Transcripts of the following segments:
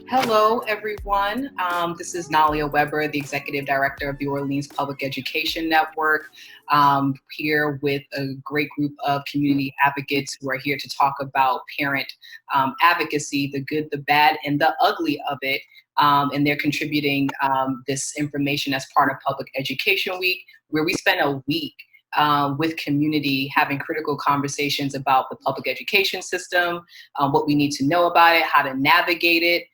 Hello, everyone. This is Nahliah Weber, the Executive Director of the Orleans Public Education Network, here with a great group of community advocates who are here to talk about parent advocacy, the good, the bad, and the ugly of it. And they're contributing this information as part of Public Education Week, where we spend a week with community having critical conversations about the public education system, what we need to know about it, how to navigate it,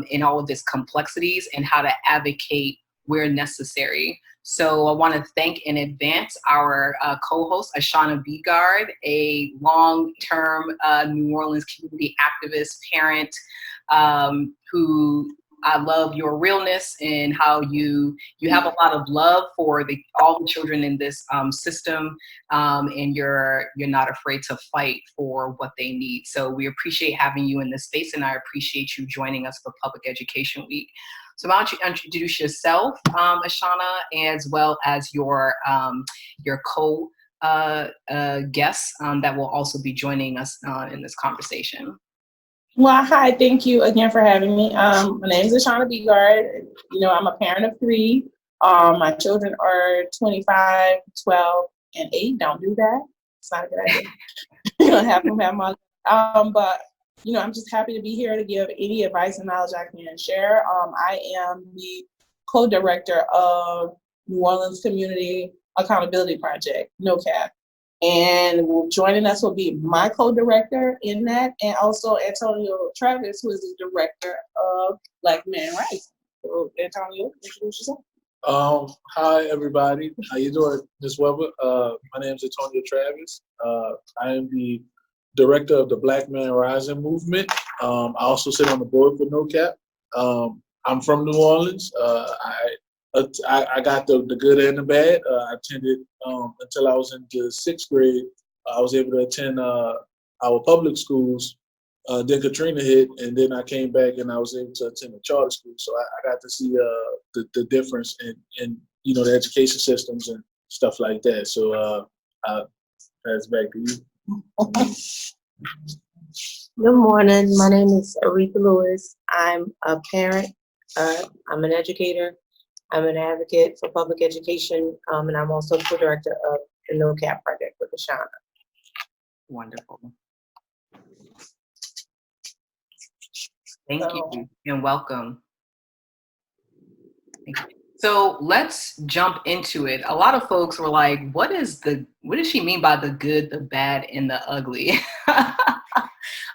in all of its complexities, and how to advocate where necessary. So I want to thank in advance our co-host, Ashana Bigard, a long-term New Orleans community activist, parent, who I love your realness and how you have a lot of love for all the children in this system, and you're not afraid to fight for what they need. So we appreciate having you in this space, and I appreciate you joining us for Public Education Week. So why don't you introduce yourself, Ashana, as well as your guests that will also be joining us in this conversation. Well, hi, thank you again for having me. My name is Ashana Bigard. I'm a parent of three. My children are 25, 12, and 8. Don't do that. It's not a good idea. You don't have them have my but I'm just happy to be here to give any advice and knowledge I can share. I am the co-director of New Orleans Community Accountability Project, NOCAP. And joining us will be my co-director in that, and also Antonio Travis, who is the director of Black Men Rising. So, Antonio, introduce yourself. Hi, everybody. How you doing, Ms. Weber? My name is Antonio Travis. I am the director of the Black Men Rising movement. I also sit on the board for NOCAP. I'm from New Orleans. I got the good and the bad. I attended until I was in the 6th grade. I was able to attend our public schools. Then Katrina hit, and then I came back and I was able to attend a charter school. So I got to see the difference in the education systems and stuff like that. So I'll pass back to you. Good morning. My name is Aretha Lewis. I'm a parent. I'm an educator. I'm an advocate for public education, and I'm also co-director of the NOCAP project with Ashana. Wonderful. Thank you and welcome. Thank you. So let's jump into it. A lot of folks were like, what does she mean by the good, the bad, and the ugly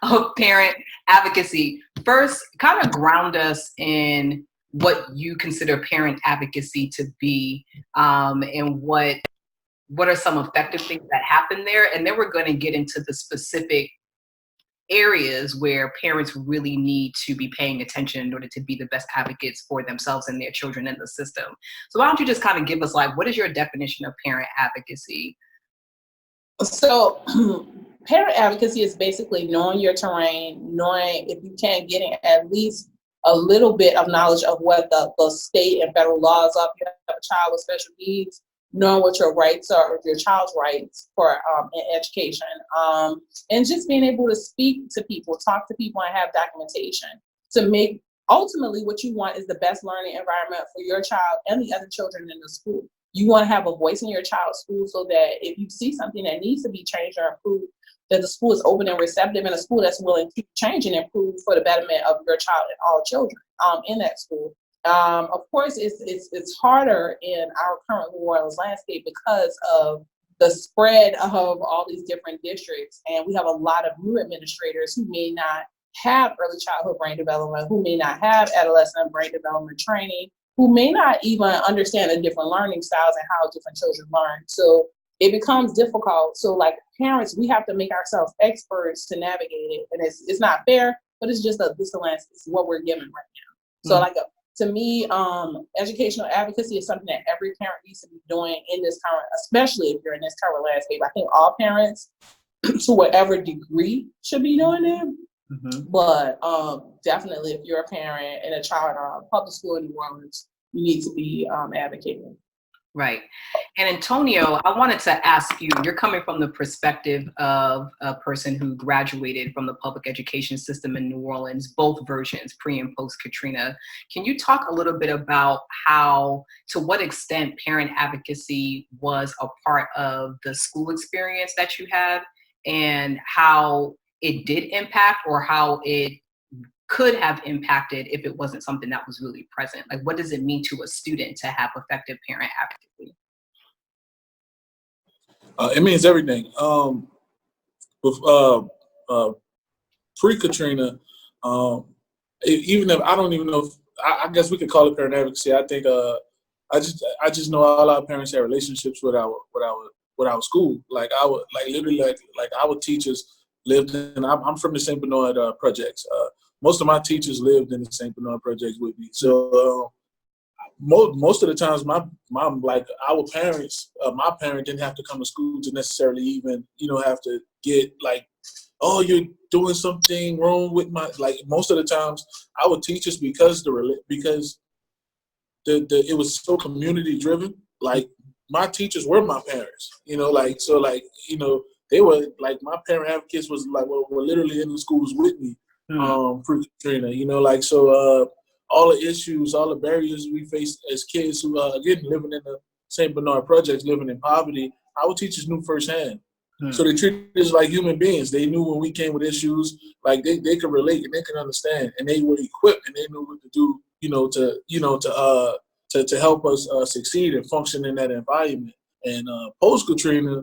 of parent advocacy? First, kind of ground us in what you consider parent advocacy to be, and what are some effective things that happen there. And then we're going to get into the specific areas where parents really need to be paying attention in order to be the best advocates for themselves and their children in the system. So why don't you just kind of give us what is your definition of parent advocacy? So parent advocacy is basically knowing your terrain, knowing if you can't get in at least a little bit of knowledge of what the state and federal laws are. If you have a child with special needs, knowing what your rights are, your child's rights for in education, and just being able to speak to people, talk to people, and have documentation to make ultimately what you want is the best learning environment for your child and the other children in the school. You want to have a voice in your child's school so that if you see something that needs to be changed or improved, that the school is open and receptive, and a school that's willing to change and improve for the betterment of your child and all children in that school. Of course, it's harder in our current New Orleans landscape because of the spread of all these different districts, and we have a lot of new administrators who may not have early childhood brain development, who may not have adolescent brain development training, who may not even understand the different learning styles and how different children learn. So it becomes difficult. So like parents, we have to make ourselves experts to navigate it. And it's not fair, but it's just this landscape, it's what we're given right now. So to me, educational advocacy is something that every parent needs to be doing in this current, especially if you're in this current landscape. I think all parents to whatever degree should be doing it. Mm-hmm. But definitely if you're a parent and a child in a public school in New Orleans, you need to be advocating. Right. And Antonio, I wanted to ask you, you're coming from the perspective of a person who graduated from the public education system in New Orleans, both versions, pre and post Katrina. Can you talk a little bit about to what extent parent advocacy was a part of the school experience that you had, and how it did impact, or how it could have impacted if it wasn't something that was really present? Like, what does it mean to a student to have effective parent advocacy? It means everything. With pre-Katrina, even if I don't even know if I guess we could call it parent advocacy. I think I just know all our parents had relationships with our school. Like I would literally like our teachers lived in. I'm from the St. Bernard projects. Most of my teachers lived in the St. Bernard projects with me. So most of the times, my our parents, my parent didn't have to come to school to necessarily even have to get like, oh, you're doing something wrong with my, like, most of the times our teachers, because it was so community driven. Like my teachers were my parents, like, so like, they were like, my parent advocates was like, were literally in the schools with me, pre-Katrina, like, so all the issues, all the barriers we faced as kids who, again, living in the St. Bernard projects, living in poverty, our teachers knew firsthand. So they treated us like human beings. They knew when we came with issues, like they could relate and they could understand, and they were equipped and they knew what to do, to help us succeed and function in that environment. And post Katrina,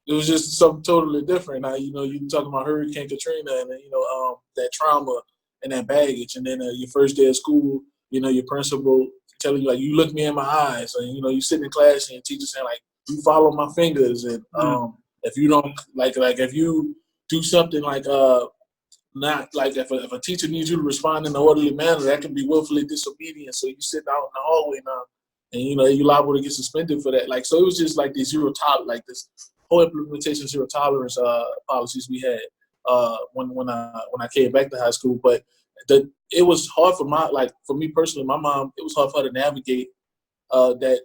it was just something totally different. Now, you talking about Hurricane Katrina and that trauma and that baggage, and then your first day of school, your principal telling you, like, you look me in my eyes, and you sit in class and your teacher saying, like, you follow my fingers, and if you don't like if you do something like not like, if a teacher needs you to respond in an orderly manner, that can be willfully disobedient. So you sit out in the hallway now, and you're liable to get suspended for that. Like, so it was just like this this whole implementation of zero tolerance policies we had when I came back to high school. But it was hard for me personally. My mom, it was hard for her to navigate that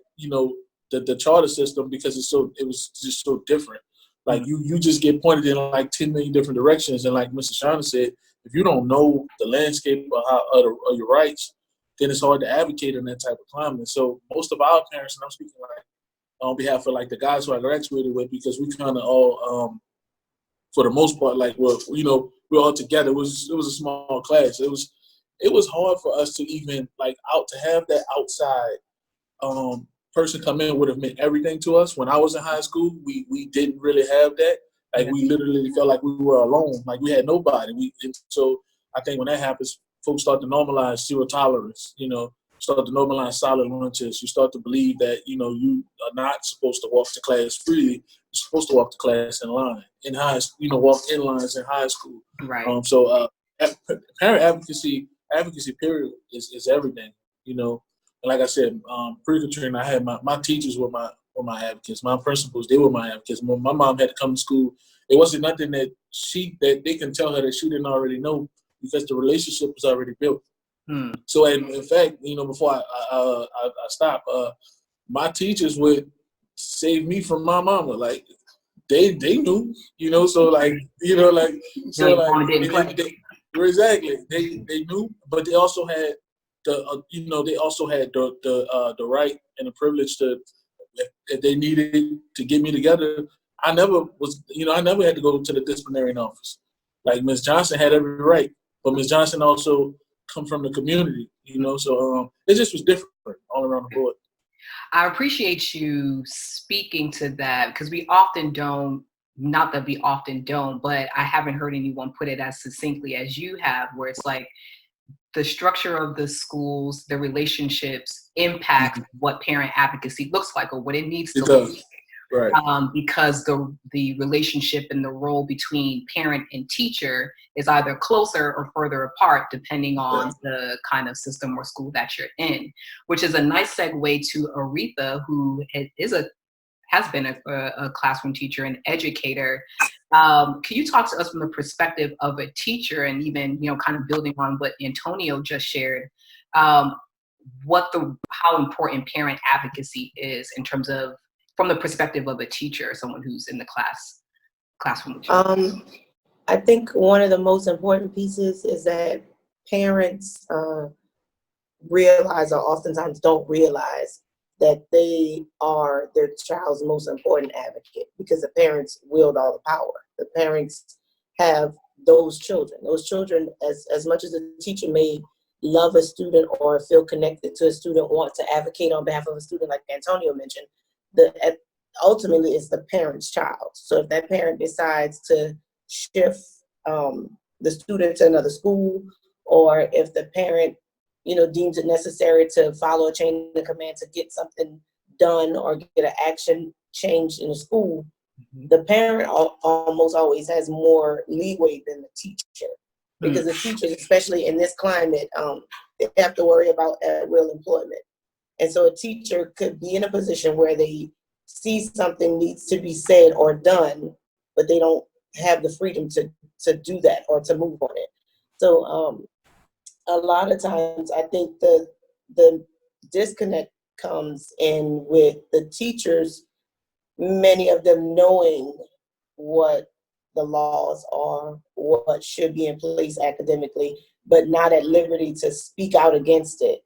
the charter system, because it was just so different. Like you just get pointed in like 10 million different directions, and like Mr. Shana said, if you don't know the landscape of your rights, then it's hard to advocate in that type of climate. So most of our parents, and I'm speaking like on behalf of like the guys who I graduated with, because we kind of all, for the most part, like we're all together. It was a small class. It was hard for us to even to have that outside person come in would have meant everything to us. When I was in high school, we didn't really have that. Like we literally felt like we were alone. Like we had nobody. And so I think when that happens, folks start to normalize zero tolerance. Start to normalize silent lunches. You start to believe that you are not supposed to walk to class freely. You're supposed to walk to class in line in high school. Walk in lines in high school. Right. Parent advocacy period is everything. And like I said, pre-Katrina, I had my teachers were my advocates. My principals, they were my advocates. When my mom had to come to school, it wasn't nothing that they can tell her that she didn't already know, because the relationship was already built. So in fact, before I stop, my teachers would save me from my mama. Like they knew, so like so like exactly they knew, but they also had the right and the privilege to, if they needed to get me together. I never had to go to the disciplinary office. Like Ms. Johnson had every right, but Ms. Johnson also come from the community, so it just was different all around the board. I appreciate you speaking to that, because we often don't, not that we often don't, but I haven't heard anyone put it as succinctly as you have, where it's like the structure of the schools, the relationships impact what parent advocacy looks like, or what it needs to look like. Right. Because the relationship and the role between parent and teacher is either closer or further apart, depending on the kind of system or school that you're in, which is a nice segue to Aretha, who has been a classroom teacher and educator. Can you talk to us from the perspective of a teacher, and even kind of building on what Antonio just shared? how important parent advocacy is in terms of, from the perspective of a teacher, someone who's in the classroom with children. I think one of the most important pieces is that parents realize, or oftentimes don't realize, that they are their child's most important advocate, because the parents wield all the power. The parents have those children. Those children, as much as the teacher may love a student or feel connected to a student, want to advocate on behalf of a student, like Antonio mentioned, ultimately it's the parent's child. So if that parent decides to shift the student to another school, or if the parent deems it necessary to follow a chain of command to get something done or get an action changed in the school, the parent almost always has more leeway than the teacher, because the teachers, especially in this climate, they have to worry about at-will employment. And so a teacher could be in a position where they see something needs to be said or done, but they don't have the freedom to do that or to move on it. So a lot of times I think the disconnect comes in with the teachers, many of them knowing what the laws are, what should be in place academically, but not at liberty to speak out against it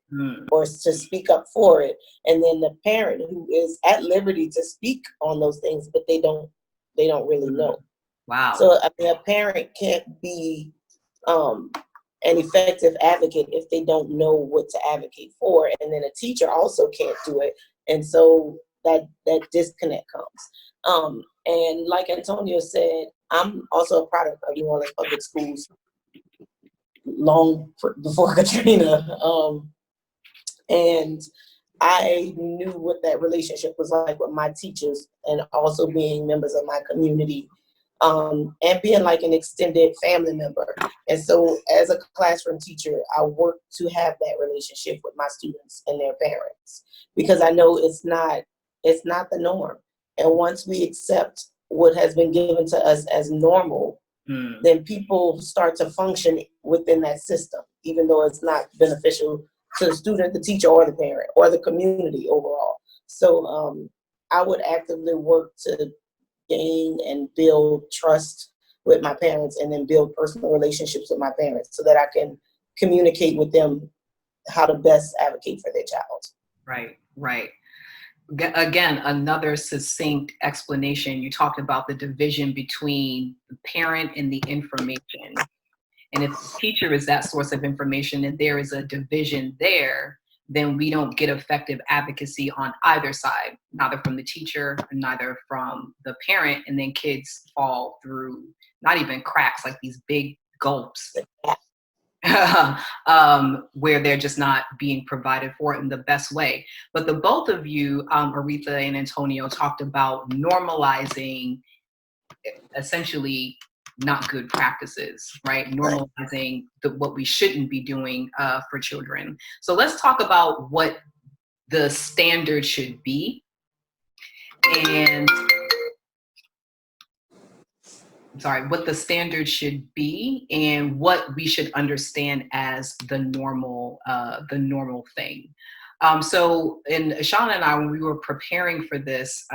or to speak up for it. And then the parent who is at liberty to speak on those things, but they don't really know. Wow. So I mean, a parent can't be an effective advocate if they don't know what to advocate for, and then a teacher also can't do it, and so that disconnect comes. And like Antonio said, I'm also a product of New Orleans public schools long before Katrina, and I knew what that relationship was like with my teachers, and also being members of my community, and being like an extended family member. And so as a classroom teacher, I work to have that relationship with my students and their parents, because I know it's not the norm. And once we accept what has been given to us as normal, then people start to function within that system, even though it's not beneficial to the student, the teacher, or the parent, or the community overall. So I would actively work to gain and build trust with my parents, and then build personal relationships with my parents, so that I can communicate with them how to best advocate for their child. Right. Again, another succinct explanation. You talked about the division between the parent and the information. And if the teacher is that source of information and there is a division there, then we don't get effective advocacy on either side, neither from the teacher, neither from the parent, and then kids fall through not even cracks, like these big gulps where they're just not being provided for it in the best way. But the both of you, Aretha and Antonio, talked about normalizing essentially not good practices, right? Normalizing what we shouldn't be doing for children. So let's talk about what the standard should be, and what the standard should be, and what we should understand as the normal thing. So, and Ashana and I, when we were preparing for this,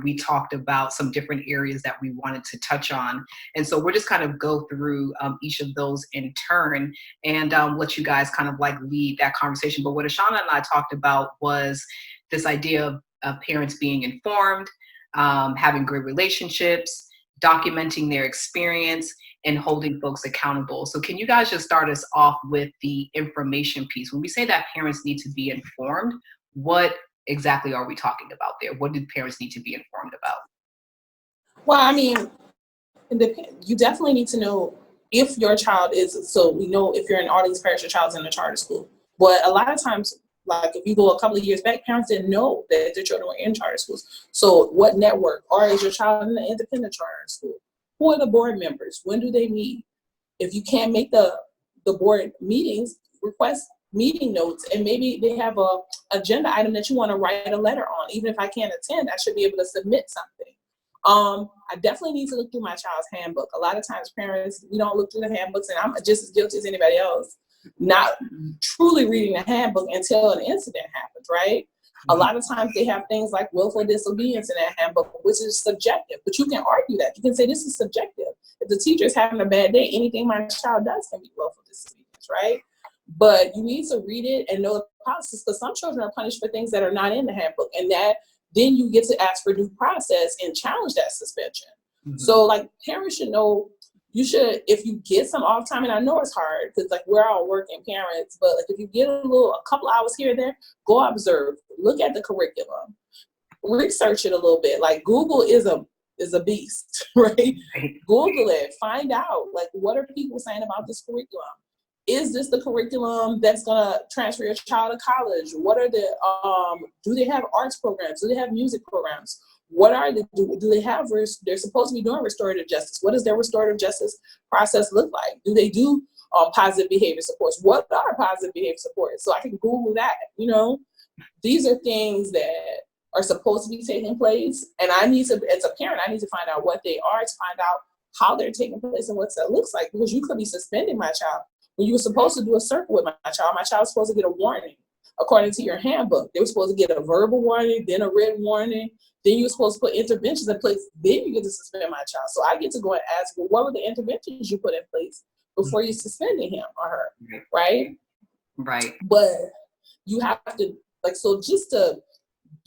we talked about some different areas that we wanted to touch on. And so we're just kind of go through each of those in turn, and let you guys kind of like lead that conversation. But what Ashana and I talked about was this idea of parents being informed, having great relationships, documenting their experience, and holding folks accountable. So can you guys just start us off with the information piece? When we say that parents need to be informed, what exactly are we talking about there? What do parents need to be informed about? Well, I mean, you definitely need to know if your child is, so we know if you're in Orleans Parish, your child's in a charter school. But a lot of times, like if you go a couple of years back, parents didn't know that their children were in charter schools. So what network? Or is your child in an independent charter school? Who are the board members? When do they meet? If you can't make the board meetings, request meeting notes, and maybe they have a agenda item that you want to write a letter on. Even if I can't attend, I should be able to submit something. I definitely need to look through my child's handbook. A lot of times parents, we don't look through the handbooks, and I'm just as guilty as anybody else. not truly reading the handbook until an incident happens, right? A lot of times they have things like willful disobedience in that handbook, which is subjective, but you can argue that. You can say this is subjective. If the teacher is having a bad day, anything my child does can be willful disobedience, right? But you need to read it and know the process, because some children are punished for things that are not in the handbook, and that then you get to ask for due process and challenge that suspension. So like parents should know, you should, if you get some off time, and I know it's hard because like we're all working parents, but like if you get a couple hours here and there, go observe, look at the curriculum, research it a little bit. Like Google is a beast, right? Google it, find out like what are people saying about this curriculum. Is this the curriculum that's gonna transfer your child to college? What are the do they have arts programs? Do they have music programs? What are they do they have? They're supposed to be doing restorative justice. What does their restorative justice process look like? Do they do positive behavior supports? What are positive behavior supports? So I can Google that. You know, these are things that are supposed to be taking place, and I need to, as a parent, I need to find out what they are, to find out how they're taking place and what that looks like, because you could be suspending my child when you were supposed to do a circle with my child. My child was supposed to get a warning according to your handbook. They were supposed to get a verbal warning, then a written warning, then you were supposed to put interventions in place, then you get to suspend my child. So I get to go and ask, well, what were the interventions you put in place before you suspended him or her, right? Right. But you have to, like, so just to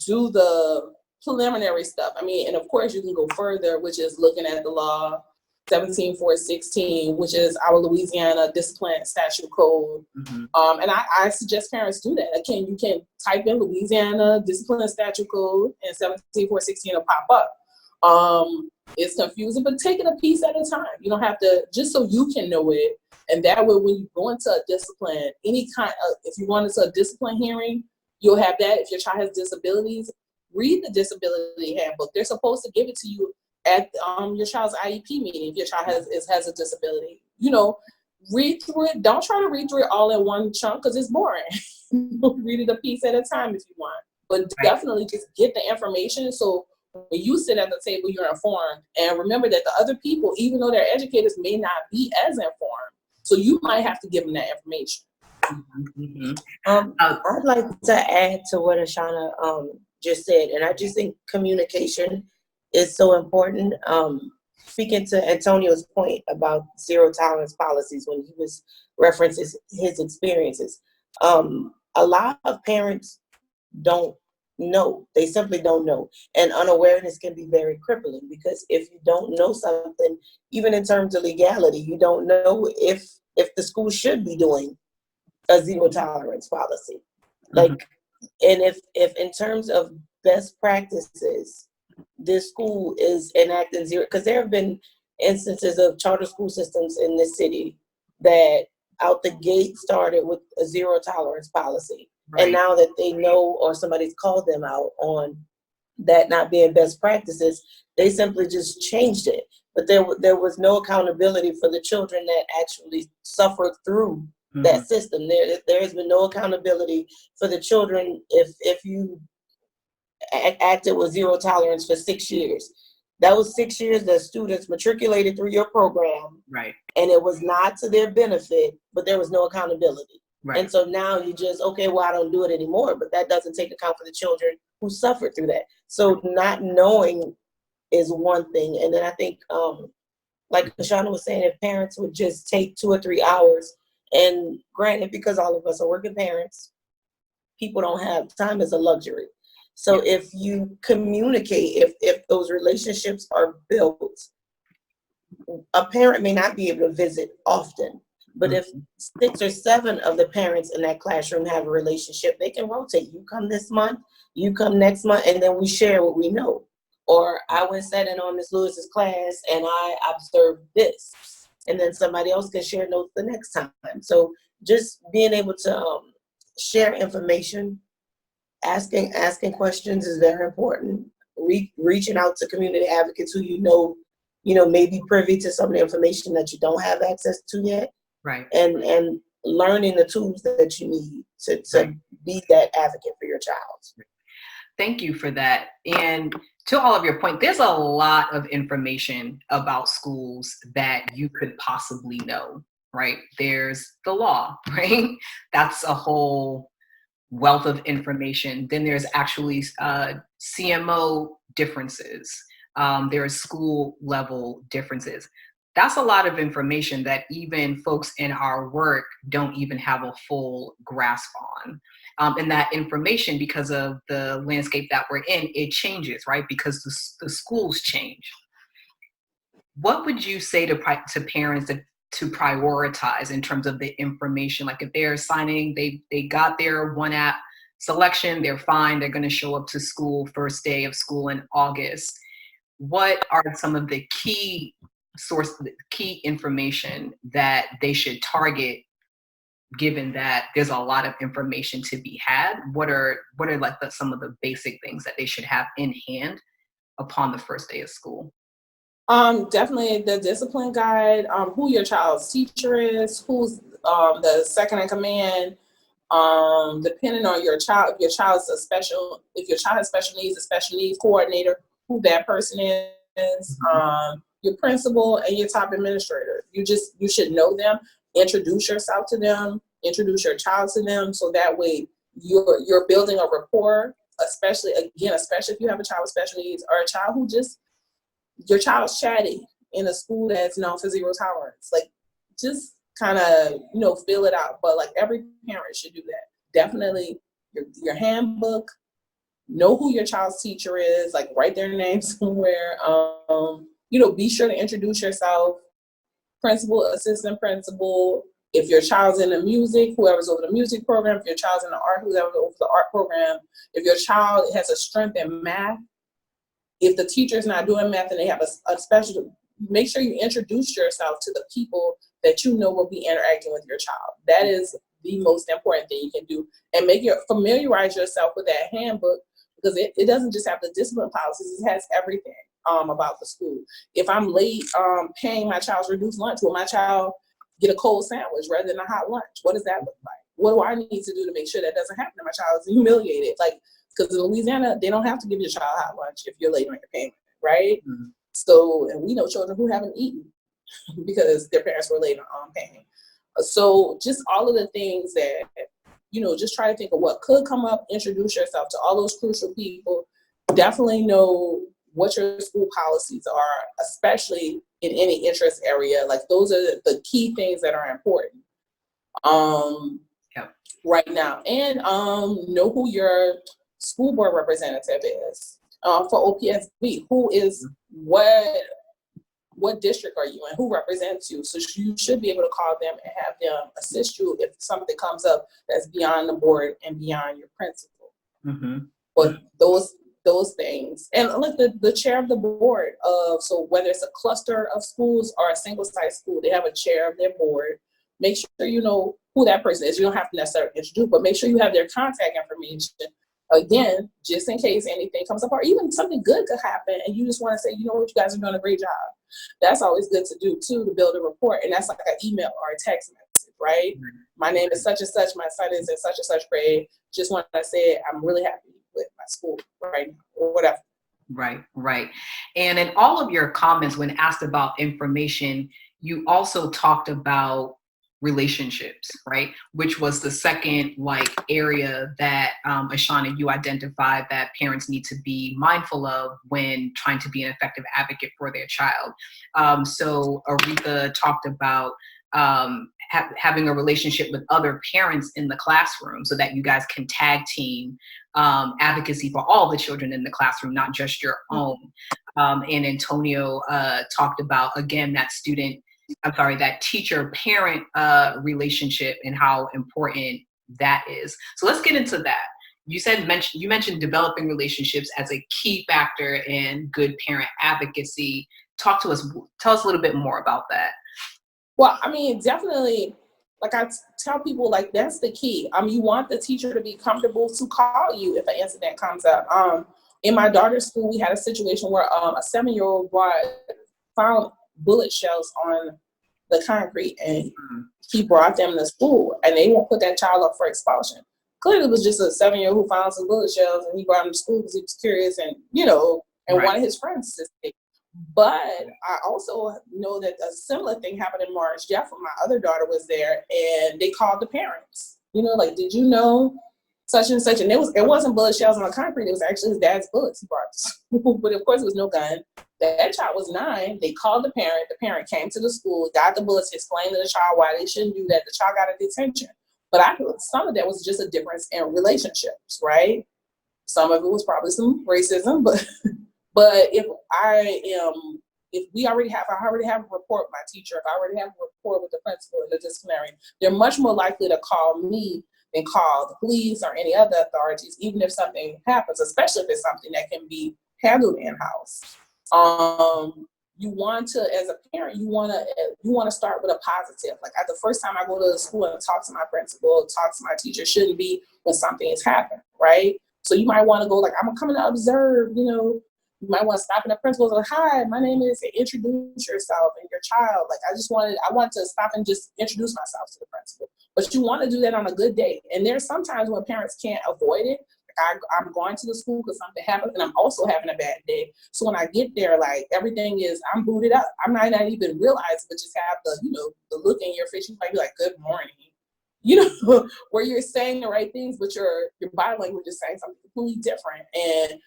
do the preliminary stuff, I mean, and of course you can go further, which is looking at the law 17416, which is our Louisiana discipline statute code. And I suggest parents do that. Again, you can type in Louisiana discipline statute code and 17416 will pop up. It's confusing, but take it a piece at a time. You don't have to, just so you can know it. And that way, when you go into a discipline, any kind of, if you want into a discipline hearing, you'll have that. If your child has disabilities, read the disability handbook. They're supposed to give it to you at your child's IEP meeting if your child has a disability. You know, read through it. Don't try to read through it all in one chunk because it's boring. Read it a piece at a time if you want. But definitely just get the information so when you sit at the table, you're informed. And remember that the other people, even though they're educators, may not be as informed. So you might have to give them that information. I'd like to add to what Ashana just said, and I just think communication is so important. Speaking to Antonio's point about zero tolerance policies when he was referencing his experiences, a lot of parents don't know. They simply don't know. And unawareness can be very crippling because if you don't know something, even in terms of legality, you don't know if the school should be doing a zero tolerance policy. Like, and if in terms of best practices, this school is enacting zero, because there have been instances of charter school systems in this city that out the gate started with a zero tolerance policy. Right. And now that they know, or somebody's called them out on that not being best practices, they simply just changed it. But there was no accountability for the children that actually suffered through that system. There has been no accountability for the children if you acted with zero tolerance for 6 years. That was 6 years that students matriculated through your program. Right. And it was not to their benefit, but there was no accountability. Right. And so now you just, okay, well, I don't do it anymore, but that doesn't take account for the children who suffered through that. So not knowing is one thing. And then I think, like Ashana was saying, if parents would just take 2 or 3 hours, and granted, because all of us are working parents, people don't have time as a luxury. So if you communicate, if those relationships are built, a parent may not be able to visit often, but if 6 or 7 of the parents in that classroom have a relationship, they can rotate. You come this month, you come next month, and then we share what we know. Or I went sat in on Ms. Lewis's class and I observed this, and then somebody else can share notes the next time. So just being able to share information, asking questions is very important. Reaching out to community advocates who you know may be privy to some of the information that you don't have access to yet. Right. And learning the tools that you need to be that advocate for your child. Thank you for that. And to all of your point, there's a lot of information about schools that you could possibly know. right? There's the law, right? That's a whole wealth of information. Then there's actually CMO differences. There are school level differences. That's a lot of information that even folks in our work don't even have a full grasp on. And that information, because of the landscape that we're in, it changes, right? Because the schools change. What would you say to parents to prioritize in terms of the information? Like if they're signing, they got their one app selection, they're fine, they're going to show up to school first day of school in August. What are some of the key information that they should target, given that there's a lot of information to be had? What are like some of the basic things that they should have in hand upon the first day of school? Definitely the discipline guide, who your child's teacher is, who's the second in command, depending on your child, if your child has special needs, a special needs coordinator, who that person is, your principal and your top administrator. You should know them, introduce yourself to them, introduce your child to them, so that way you're building a rapport, especially if you have a child with special needs or a child who your child's chatty in a school that's known for zero tolerance. Like, just kind of, fill it out. But like every parent should do that. Definitely your handbook, know who your child's teacher is, like write their name somewhere. Be sure to introduce yourself, principal, assistant principal. If your child's in the music, whoever's over the music program. If your child's in the art, whoever's over the art program. If your child has a strength in math, if the teacher's not doing math and they have a special, make sure you introduce yourself to the people that you know will be interacting with your child. That is the most important thing you can do. And familiarize yourself with that handbook, because it doesn't just have the discipline policies, it has everything about the school. If I'm late paying my child's reduced lunch, will my child get a cold sandwich rather than a hot lunch? What does that look like? What do I need to do to make sure that doesn't happen and my child is humiliated? Because in Louisiana, they don't have to give your child hot lunch if you're late on your payment, right? Mm-hmm. So, and we know children who haven't eaten because their parents were late on paying. So just all of the things that, just try to think of what could come up, introduce yourself to all those crucial people. Definitely know what your school policies are, especially in any interest area. Like, those are the key things that are important right now. And know who your school board representative is for OPSB. Who is what district are you in? Who represents you? So you should be able to call them and have them assist you if something comes up that's beyond the board and beyond your principal. Mm-hmm. But those things, and like the chair of the board so whether it's a cluster of schools or a single site school, they have a chair of their board. Make sure you know who that person is. You don't have to necessarily introduce, but make sure you have their contact information. Again, just in case anything comes up, or even something good could happen and you just want to say, you guys are doing a great job. That's always good to do too, to build a rapport. And that's like an email or a text message, right? Mm-hmm. My name is such and such, my son is in such and such grade. Just want to say I'm really happy with my school right now, or whatever. Right. And in all of your comments, when asked about information, you also talked about relationships, right? Which was the second area that Ashana, you identified that parents need to be mindful of when trying to be an effective advocate for their child. So Aretha talked about having a relationship with other parents in the classroom so that you guys can tag team advocacy for all the children in the classroom, not just your own. And Antonio talked about, again, that teacher-parent relationship and how important that is. So let's get into that. You mentioned developing relationships as a key factor in good parent advocacy. Tell us a little bit more about that. Well, I mean, definitely, like I tell people, that's the key. You want the teacher to be comfortable to call you if an incident comes up. In my daughter's school, we had a situation where a 7-year-old found bullet shells on the concrete, and he brought them to school, and they won't put that child up for expulsion. Clearly, it was just a 7-year-old who found some bullet shells, and he brought him to school because he was curious and wanted his friends to stay. But I also know that a similar thing happened in March. Jeff, when my other daughter was there, and they called the parents. You know, like, did you know such and such? And it wasn't bullet shells on the concrete. It was actually his dad's bullets he brought to school. But of course, it was no gun. That child was 9. They called the parent. The parent came to the school, got the bullets, explained to the child why they shouldn't do that. The child got a detention. But I feel some of that was just a difference in relationships, right? Some of it was probably some racism, but if I already have a report with my teacher, if I already have a report with the principal and the disciplinarian, they're much more likely to call me than call the police or any other authorities, even if something happens, especially if it's something that can be handled in-house. You want to, as a parent, you want to start with a positive. Like, at the first time I go to the school and talk to my principal, talk to my teacher, shouldn't be when something has happened, right? So you might want to go like, I'm coming to observe, you know. You might want to stop in the principal and say, hi, my name is, introduce yourself and your child. Like, I want to stop and just introduce myself to the principal. But you want to do that on a good day. And there's sometimes when parents can't avoid it. Like, I'm going to the school because something happened and I'm also having a bad day. So when I get there, like, everything is, I'm booted up. I might not even realize, but just have the, you know, the look in your face. You might be like, good morning. You know, where you're saying the right things, but your body language is saying something completely different. And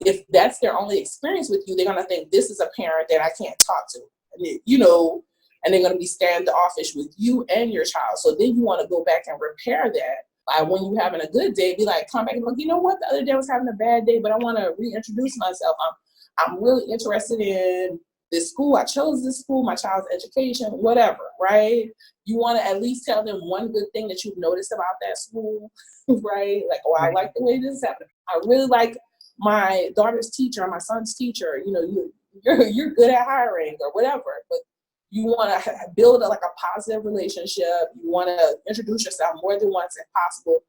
if that's their only experience with you, they're going to think this is a parent that I can't talk to, and you know, and they're going to be standoffish with you and your child. So then you want to go back and repair that. When you're having a good day, be like, come back and look, you know what, the other day I was having a bad day, but I want to reintroduce myself. I'm really interested in this school. I chose this school, my child's education, whatever, right? You want to at least tell them one good thing that you've noticed about that school, right? Like, oh, I like the way this happened. I really like my daughter's teacher or my son's teacher. You know, you're good at hiring or whatever, but you want to build a positive relationship. You want to introduce yourself more than once if possible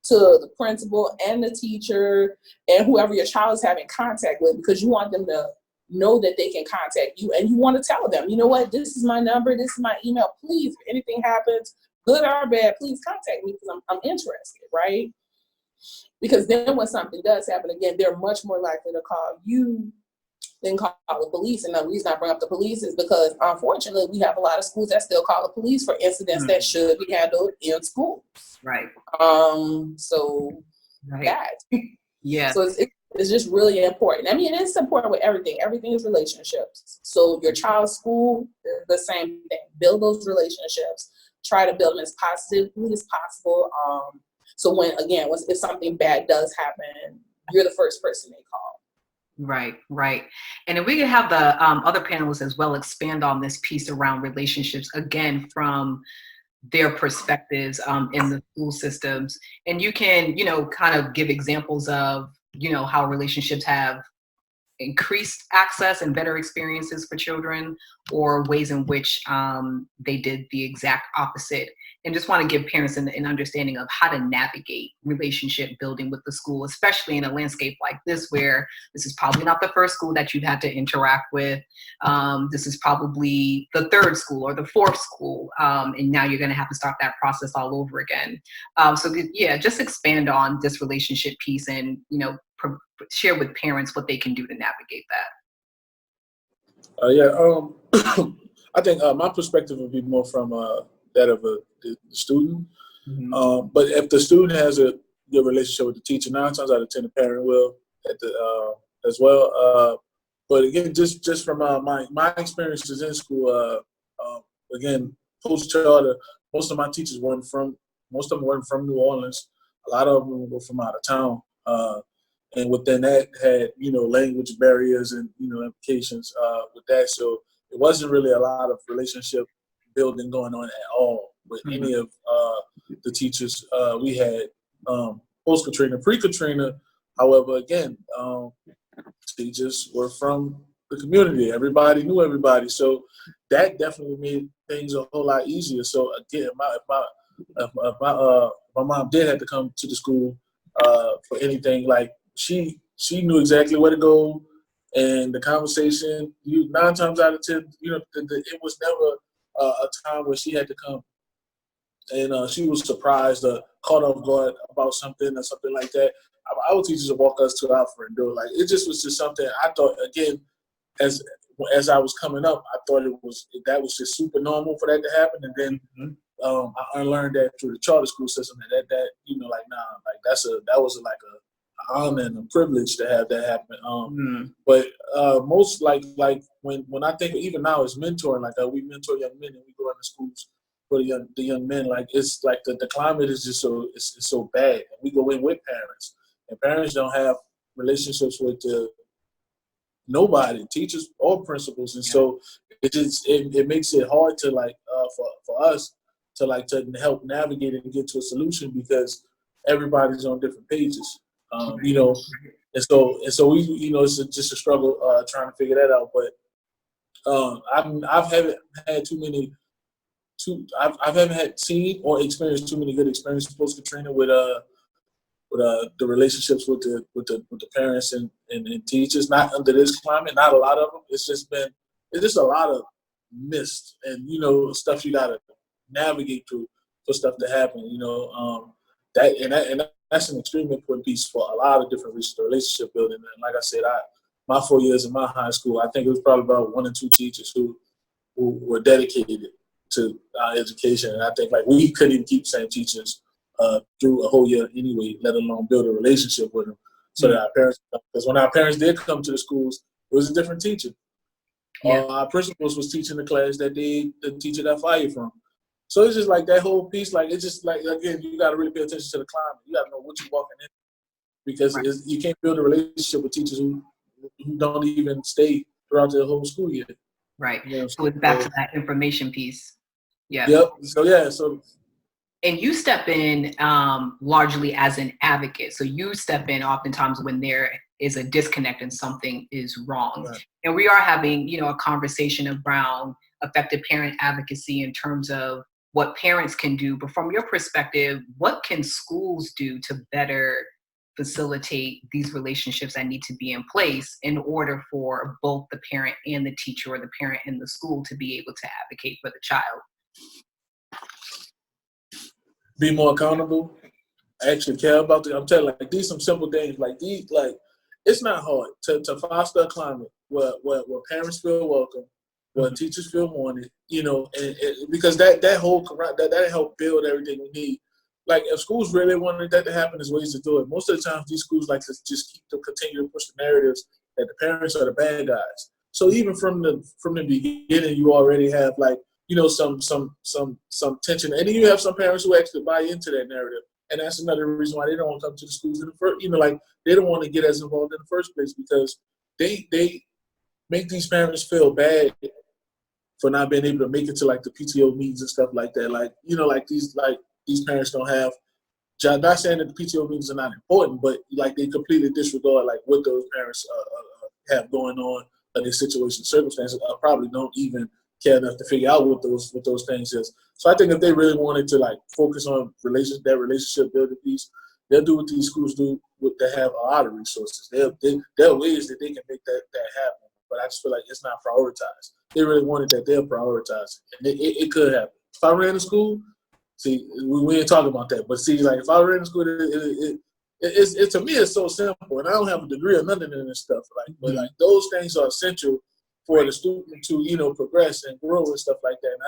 to the principal and the teacher and whoever your child is having contact with, because you want them to know that they can contact you, and you want to tell them, you know what, this is my number, this is my email. Please, if anything happens, good or bad, please contact me because I'm interested, right? Because then when something does happen again, they're much more likely to call you than call the police. And the reason I bring up the police is because, unfortunately, we have a lot of schools that still call the police for incidents that should be handled in schools. Right. So right. that. Yeah. So it's just really important. I mean, it's important with everything. Everything is relationships. So your child's school, the same thing. Build those relationships. Try to build them as positively as possible. So if something bad does happen, you're the first person they call. Right, right. And if we could have the other panelists as well expand on this piece around relationships, again, from their perspectives in the school systems. And you can, kind of give examples of, how relationships have increased access and better experiences for children, or ways in which they did the exact opposite. And just want to give parents an understanding of how to navigate relationship building with the school, especially in a landscape like this, where this is probably not the first school that you've had to interact with. This is probably the 3rd school or the 4th school. And now you're going to have to start that process all over again. Just expand on this relationship piece and, share with parents what they can do to navigate that. I think my perspective would be more from that of the student. Mm-hmm. But if the student has a good relationship with the teacher, 9 times out of 10, the parent will as well. But again, just from my experiences in school, again, post-charter, most of my teachers weren't from New Orleans. A lot of them were from out of town. And within that had, language barriers and, implications with that. So it wasn't really a lot of relationship building going on at all with any of the teachers we had post-Katrina. Pre-Katrina, however, again, teachers were from the community. Everybody knew everybody. So that definitely made things a whole lot easier. So again, if my mom did have to come to the school for anything, like she knew exactly where to go, and the conversation, 9 times out of 10, it was never a time where she had to come and she was surprised or caught off guard about something or something like that. Our teachers would walk us to our front door. Like, it just was just something I thought, again, as as I was coming up, I thought that was just super normal for that to happen. And then I unlearned that through the charter school system, and that you know, like, nah, like that was like a honor and a privilege to have that happen. But most like when I think even now it's mentoring, like we mentor young men and we go into schools for the young men. Like it's like the climate is just it's so bad. We go in with parents, and parents don't have relationships with nobody, teachers or principals, and so it makes it hard to like for us to help navigate and get to a solution because everybody's on different pages, you know, and so we, you know, it's just a struggle trying to figure that out. But I haven't had seen or experienced too many good experiences post Katrina with the relationships with the parents and teachers. Not under this climate, not a lot of them. It's just a lot of missed and, you know, stuff you gotta navigate through for stuff to happen. You know, that's an extremely important piece for a lot of different reasons. The relationship building, and like I said, my 4 years in my high school, I think it was probably about 1 or 2 teachers who were dedicated to our education, and I think like we couldn't even keep the same teachers through a whole year anyway, let alone build a relationship with them. So that our parents, because when our parents did come to the schools, it was a different teacher. Our principals was teaching the class that the teacher that fired from. So it's just like that whole piece, like it's just like, again, you got to really pay attention to the climate. You got to know what you're walking in, because you can't build a relationship with teachers who don't even stay throughout the whole school year. Right. You know, so it's back to that information piece. Yeah. Yep. So and you step in largely as an advocate. So you step in oftentimes when there is a disconnect and something is wrong. Right. And we are having, you know, a conversation around effective parent advocacy in terms of what parents can do. But from your perspective, what can schools do to better facilitate these relationships that need to be in place in order for both the parent and the teacher, or the parent and the school, to be able to advocate for the child? Be more accountable, actually care about I'm telling you, like, these some simple things. Like these, like, it's not hard to foster a climate where parents feel welcome, where teachers feel wanted, you know, and because that help build everything we need. Like, if schools really wanted that to happen, there's ways to do it. Most of the times these schools like to just continue to push the narratives that the parents are the bad guys. So even from the beginning, you already have, like, you know, some tension, and then you have some parents who actually buy into that narrative, and that's another reason why they don't want to come to the schools in the first. You know, like, they don't want to get as involved in the first place, because they make these parents feel bad for not being able to make it to, like, the PTO meetings and stuff like that. Like, you know, like these parents don't have. Not saying that the PTO meetings are not important, but like they completely disregard like what those parents have going on in their situation, circumstances. Probably don't even care enough to figure out what those things is. So I think if they really wanted to like focus on that relationship building piece, they'll do what these schools do. They have a lot of resources. There are ways that they can make that happen. But I just feel like it's not prioritized. They really wanted that, they'll prioritize it, and it could happen. If I ran a school, see, we ain't talking about that. But see, like, if I ran a school, it to me it's so simple, and I don't have a degree or nothing in this stuff. Like, but like those things are essential for the student to, you know, progress and grow and stuff like that. And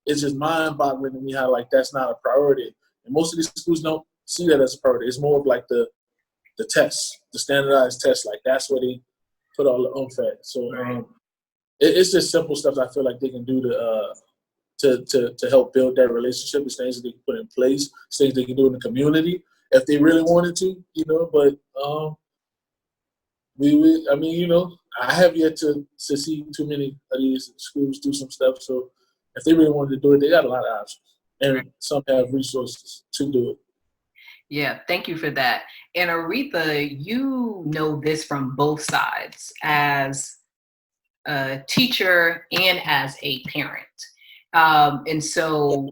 it's just mind-boggling to me how, like, that's not a priority. And most of these schools don't see that as a priority. It's more of like the tests, the standardized tests. Like, that's where they put all the oomph at. So it's just simple stuff that I feel like they can do to help build that relationship. It's things that they can put in place, things they can do in the community if they really wanted to, you know. But I mean, you know, I have yet to see too many of these schools do some stuff. So if they really wanted to do it, they got a lot of options, and some have resources to do it. Yeah, thank you for that. And Aretha, you know this from both sides, as a teacher and as a parent. And so,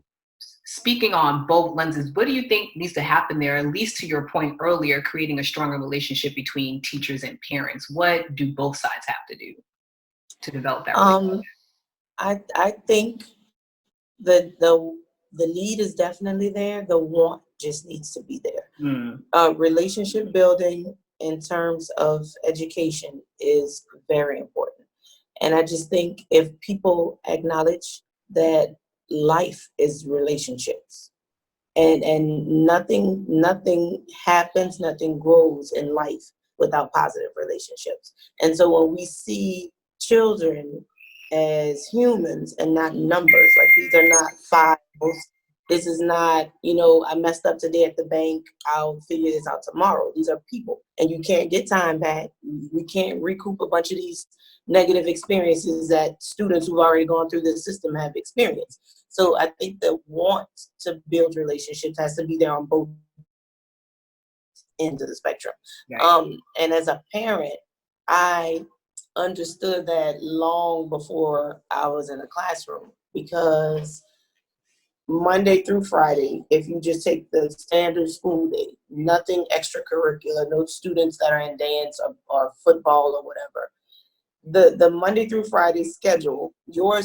speaking on both lenses, what do you think needs to happen there, at least to your point earlier, creating a stronger relationship between teachers and parents? What do both sides have to do to develop that relationship? I think that the need is definitely there. The want just needs to be there. Relationship building in terms of education is very important. And I just think if people acknowledge that life is relationships, and nothing happens, nothing grows in life without positive relationships. And so when we see children as humans and not numbers, like these are not files, this is not, I messed up today at the bank, I'll figure this out tomorrow. These are people, and you can't get time back. We can't recoup a bunch of these negative experiences that students who've already gone through the system have experienced. So I think the want to build relationships has to be there on both ends of the spectrum. Right. And as a parent, I understood that long before I was in a classroom, because Monday through Friday, if you just take the standard school day, nothing extracurricular, no students that are in dance or football or whatever. The Monday through Friday schedule, your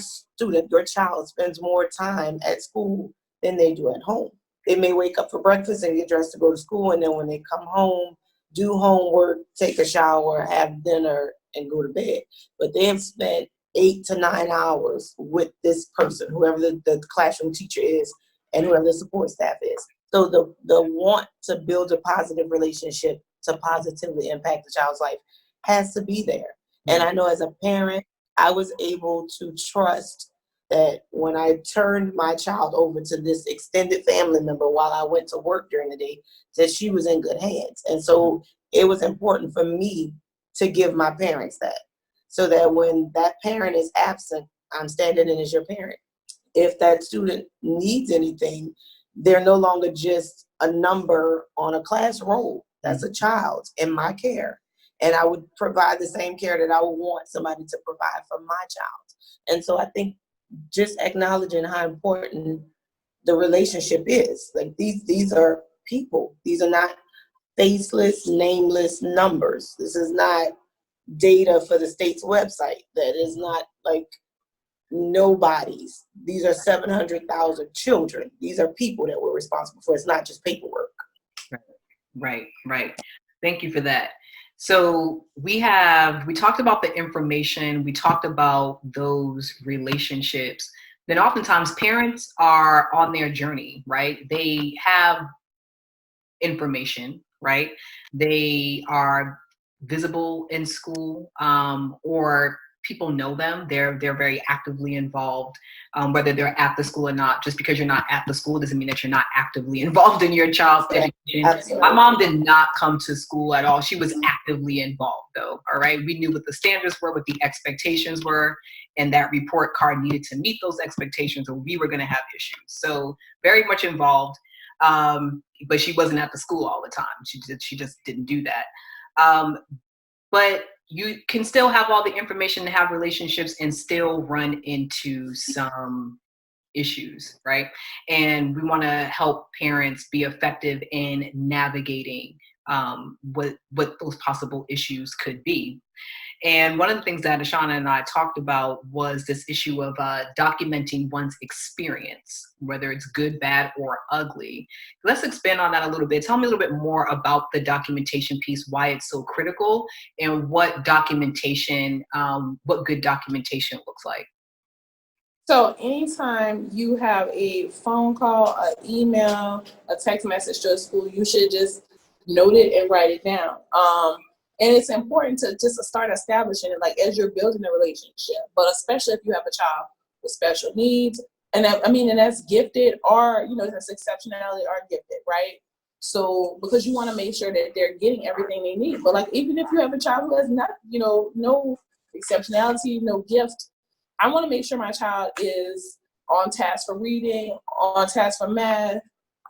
child spends more time at school than they do at home. They may wake up for breakfast and get dressed to go to school, and then when they come home, do homework, take a shower, have dinner, and go to bed. But they have spent 8 to 9 hours with this person, whoever the classroom teacher is, and whoever the support staff is. So the want to build a positive relationship to positively impact the child's life has to be there. And I know as a parent, I was able to trust that when I turned my child over to this extended family member while I went to work during the day, that she was in good hands. And so it was important for me to give my parents that, so that when that parent is absent, I'm standing in as your parent. If that student needs anything, they're no longer just a number on a class roll. That's a child in my care. And I would provide the same care that I would want somebody to provide for my child. And so I think just acknowledging how important the relationship is. Like these are people. These are not faceless, nameless numbers. This is not data for the state's website. That is not like nobodies. These are 700,000 children. These are people that we're responsible for. It's not just paperwork. Right. Thank you for that. So we talked about the information, we talked about those relationships. Then oftentimes parents are on their journey, right? They have information, right? They are visible in school, or people know them. They're very actively involved, whether they're at the school or not. Just because you're not at the school doesn't mean that you're not actively involved in your child's education. Absolutely. My mom did not come to school at all. She was actively involved, though. All right, we knew what the standards were, what the expectations were, and that report card needed to meet those expectations, or we were going to have issues. So very much involved, but she wasn't at the school all the time. She just didn't do that. But you can still have all the information to have relationships and still run into some issues, right? And we want to help parents be effective in navigating what those possible issues could be. And one of the things that Ashana and I talked about was this issue of documenting one's experience, whether it's good, bad, or ugly. Let's expand on that a little bit. Tell me a little bit more about the documentation piece, why it's so critical, and what documentation, what good documentation looks like. So anytime you have a phone call, an email, a text message to a school, you should just note it and write it down. And it's important to just start establishing it, like as you're building a relationship, but especially if you have a child with special needs, and that's gifted, or, that's exceptionality or gifted, right? So, because you want to make sure that they're getting everything they need. But like, even if you have a child who has not, no exceptionality, no gift, I want to make sure my child is on task for reading, on task for math,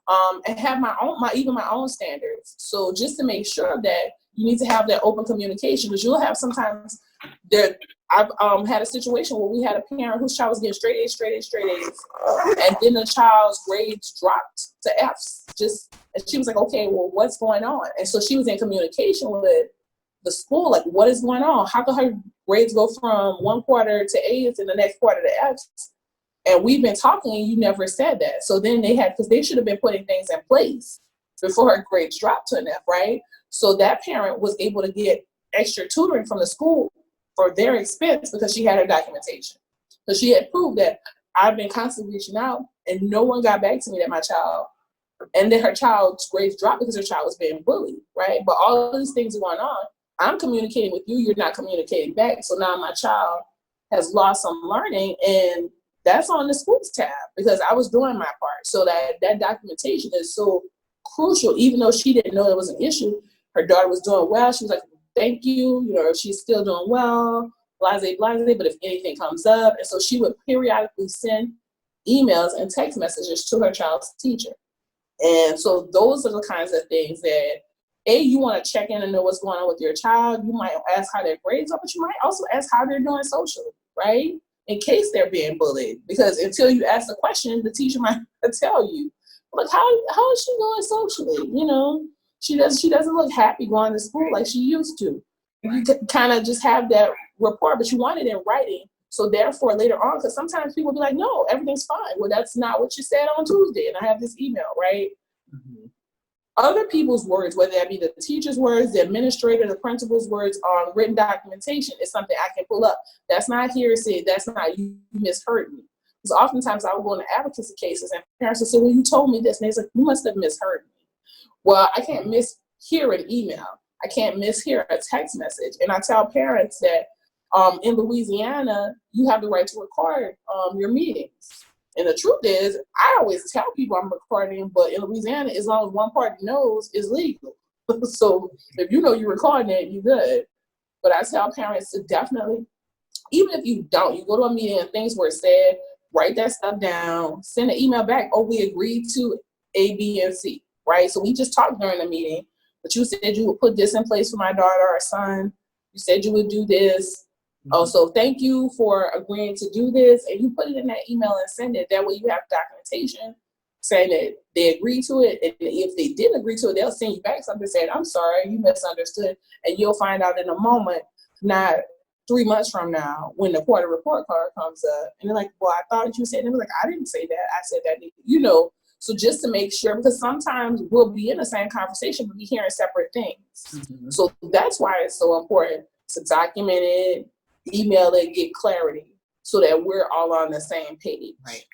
and have my own standards. So just to make sure that you need to have that open communication, because you'll have sometimes that I've had a situation where we had a parent whose child was getting straight A's, and then the child's grades dropped to F's. And she was like, okay, well, what's going on? And so she was in communication with the school, like, what is going on? How can her grades go from one quarter to A's and the next quarter to F's? And we've been talking, and you never said that. So then because they should have been putting things in place before her grades dropped to an F, right? So that parent was able to get extra tutoring from the school for their expense because she had her documentation. So she had proved that I've been constantly reaching out and no one got back to me that my child, and then her child's grades dropped because her child was being bullied, right? But all of these things are going on. I'm communicating with you, you're not communicating back. So now my child has lost some learning, and that's on the school's tab because I was doing my part. So that documentation is so crucial, even though she didn't know it was an issue. Her daughter was doing well. She was like, thank you, she's still doing well, blase, but if anything comes up. And so she would periodically send emails and text messages to her child's teacher. And so those are the kinds of things that, you want to check in and know what's going on with your child. You might ask how their grades are, but you might also ask how they're doing socially, right? In case they're being bullied. Because until you ask the question, the teacher might tell you, like, how is she doing socially? She doesn't look happy going to school like she used to. You kind of just have that report, but you want it in writing. So therefore, later on, because sometimes people be like, no, everything's fine. Well, that's not what you said on Tuesday, and I have this email, right? Mm-hmm. Other people's words, whether that be the teacher's words, the administrator, the principal's words on written documentation, is something I can pull up. That's not hearsay. That's not you misheard me. Because oftentimes I will go into advocacy cases and parents will say, well, you told me this. And they're like, you must have misheard me. Well, I can't mishear an email. I can't mishear a text message. And I tell parents that in Louisiana, you have the right to record your meetings. And the truth is, I always tell people I'm recording, but in Louisiana, as long as one party knows, it's legal. So if you know you're recording it, you're good. But I tell parents to definitely, even if you don't, you go to a meeting and things were said, write that stuff down, send an email back, oh, we agreed to A, B, and C, right? So we just talked during the meeting, but you said you would put this in place for my daughter or son. You said you would do this. Oh, so thank you for agreeing to do this. And you put it in that email and send it. That way you have documentation saying that they agreed to it. And if they didn't agree to it, they'll send you back something saying, I'm sorry, you misunderstood. And you'll find out in a moment, not 3 months from now, when the quarter report card comes up. And they're like, well, I thought you said, and they're like, I didn't say that. I said that, So just to make sure, because sometimes we'll be in the same conversation, but be hearing separate things. Mm-hmm. So that's why it's so important to document it, email it, get clarity so that we're all on the same page. Right.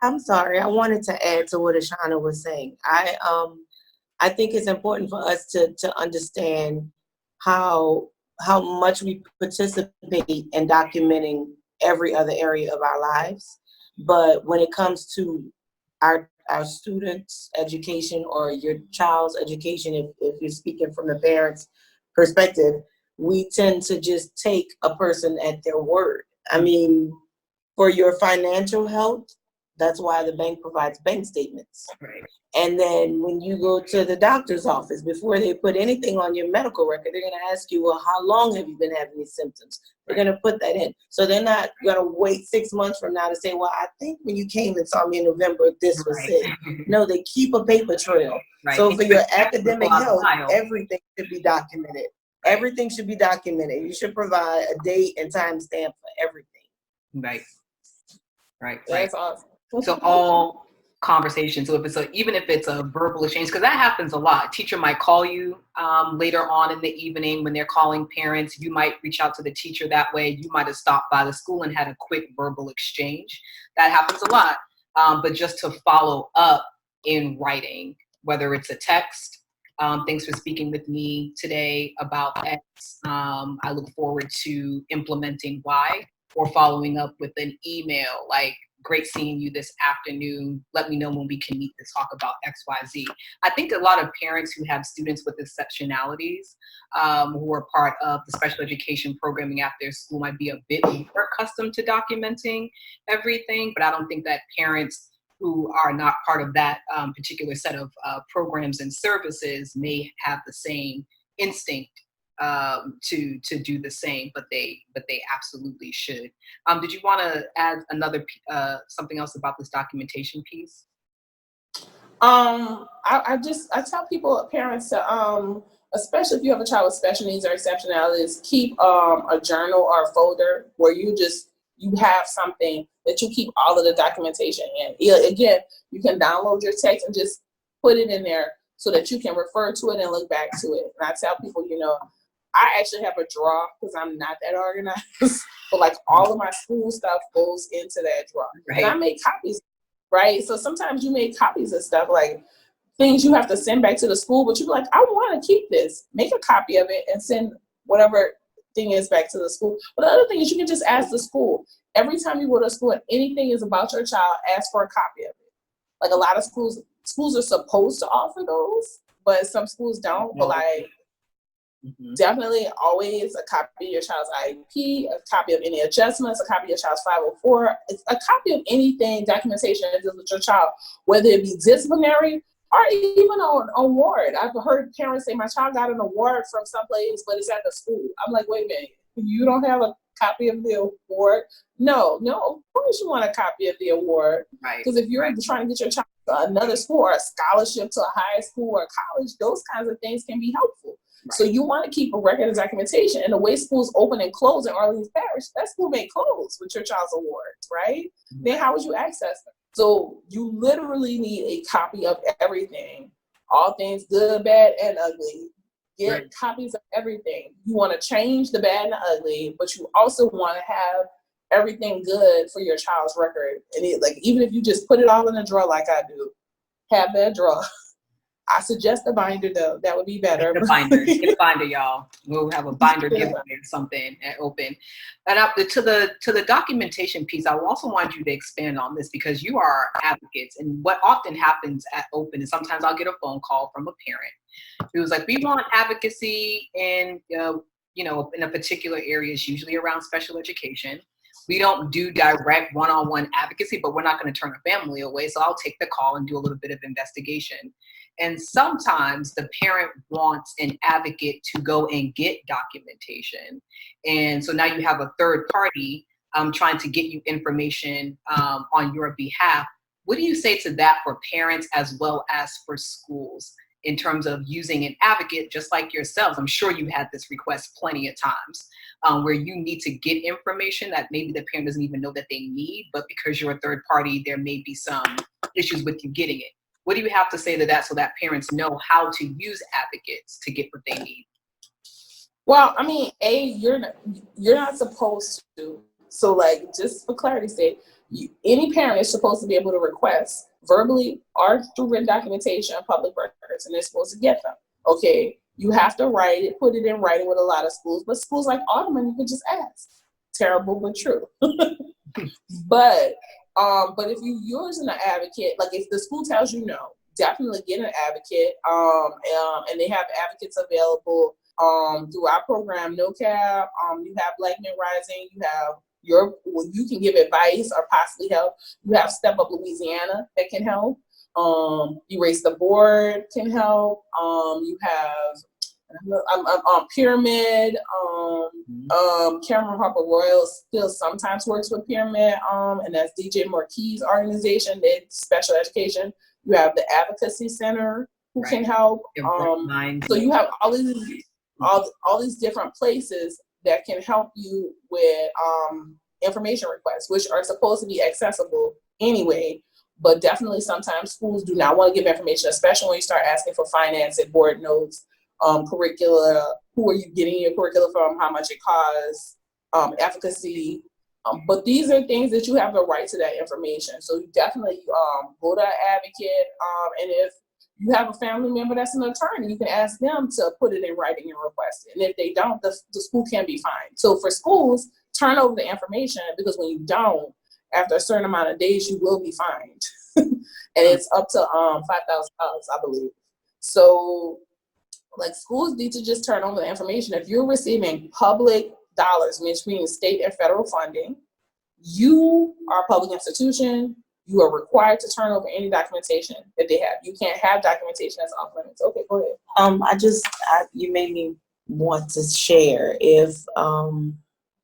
I'm sorry. I wanted to add to what Ashana was saying. I think it's important for us to understand how much we participate in documenting every other area of our lives. But when it comes to our students' education or your child's education, if you're speaking from the parent's perspective, we tend to just take a person at their word. I mean, for your financial health, that's why the bank provides bank statements. Right. And then when you go to the doctor's office, before they put anything on your medical record, they're going to ask you, well, how long have you been having these symptoms? They're going to put that in. So they're not going to wait 6 months from now to say, well, I think when you came and saw me in November, this was it. No, they keep a paper trail. Right. So for your academic health, everything should be documented. Everything should be documented. You should provide a date and time stamp for everything. Right. That's awesome. So all conversations. So even if it's a verbal exchange, because that happens a lot. A teacher might call you later on in the evening when they're calling parents. You might reach out to the teacher that way. You might have stopped by the school and had a quick verbal exchange. That happens a lot. But just to follow up in writing, whether it's a text. Thanks for speaking with me today about X. I look forward to implementing Y, or following up with an email like, great seeing you this afternoon. Let me know when we can meet to talk about XYZ. I think a lot of parents who have students with exceptionalities who are part of the special education programming at their school might be a bit more accustomed to documenting everything, but I don't think that parents who are not part of that particular set of programs and services may have the same instinct to do the same, but they absolutely should. Did you want to add another something else about this documentation piece? I tell people, parents, to especially if you have a child with special needs or exceptionalities, keep a journal or a folder where you have something that you keep all of the documentation in. Again, you can download your text and just put it in there so that you can refer to it and look back to it. And I tell people, I actually have a drawer because I'm not that organized. But like all of my school stuff goes into that drawer. Right. And I make copies, right? So sometimes you make copies of stuff like things you have to send back to the school, but you're like, I want to keep this. Make a copy of it and send whatever thing is back to the school. But the other thing is you can just ask the school. Every time you go to school and anything is about your child, ask for a copy of it. Like a lot of schools are supposed to offer those, but some schools don't. But like, definitely always a copy of your child's IEP, a copy of any adjustments, a copy of your child's 504, a copy of anything, documentation that deals with your child, whether it be disciplinary or even an award. I've heard parents say, my child got an award from someplace, but it's at the school. I'm like, wait a minute, you don't have a copy of the award? No, of course you want a copy of the award. Right. Because if you're trying to get your child to another school or a scholarship to a high school or college, those kinds of things can be helpful. Right. So you want to keep a record of documentation. And the way schools open and close in Orleans Parish, that school may close with your child's awards, right? Mm-hmm. Then how would you access them? So you literally need a copy of everything, all things good, bad, and ugly. Get copies of everything. You want to change the bad and the ugly, but you also want to have everything good for your child's record. And even if you just put it all in a drawer like I do, have that drawer. I suggest a binder though. That would be better. Get a binder, y'all. We'll have a binder giveaway or something at Open. And to the documentation piece, I also want you to expand on this because you are advocates. And what often happens at Open is sometimes I'll get a phone call from a parent who's like, we want advocacy in in a particular area. It's usually around special education. We don't do direct one-on-one advocacy, but we're not going to turn a family away. So I'll take the call and do a little bit of investigation. And sometimes the parent wants an advocate to go and get documentation. And so now you have a third party trying to get you information on your behalf. What do you say to that for parents as well as for schools in terms of using an advocate just like yourselves? I'm sure you had this request plenty of times where you need to get information that maybe the parent doesn't even know that they need, but because you're a third party, there may be some issues with you getting it. What do you have to say to that so that parents know how to use advocates to get what they need? Well, I mean, you're not supposed to. So like, just for clarity's sake, any parent is supposed to be able to request verbally or through written documentation on public records, and they're supposed to get them. Okay, you have to write it, put it in writing with a lot of schools, but schools like Audubon, you can just ask. Terrible, but true. But if you're using an advocate, like if the school tells you no, definitely get an advocate. And they have advocates available through our program, NOCAP. You have Black Men Rising. You have you can give advice or possibly help. You have Step Up Louisiana that can help. Erase the Board can help. You have Pyramid. Cameron Harper Royal still sometimes works with Pyramid, and that's DJ Marquis' organization. They special education. You have the Advocacy Center who can help. So you have all these different places that can help you with information requests, which are supposed to be accessible anyway. But definitely sometimes schools do not want to give information, especially when you start asking for financing, board notes, curricula, who are you getting your curricula from, how much it costs, efficacy. But these are things that you have the right to that information. So you definitely go to an advocate. And if you have a family member that's an attorney, you can ask them to put it in writing and request it. And if they don't, the school can be fined. So for schools, turn over the information, because when you don't, after a certain amount of days, you will be fined. And it's up to $5,000, I believe. So like schools need to just turn over the information. If you're receiving public dollars, which means state and federal funding, you are a public institution. You are required to turn over any documentation that they have. You can't have documentation that's off limits. Okay, go ahead. You made me want to share if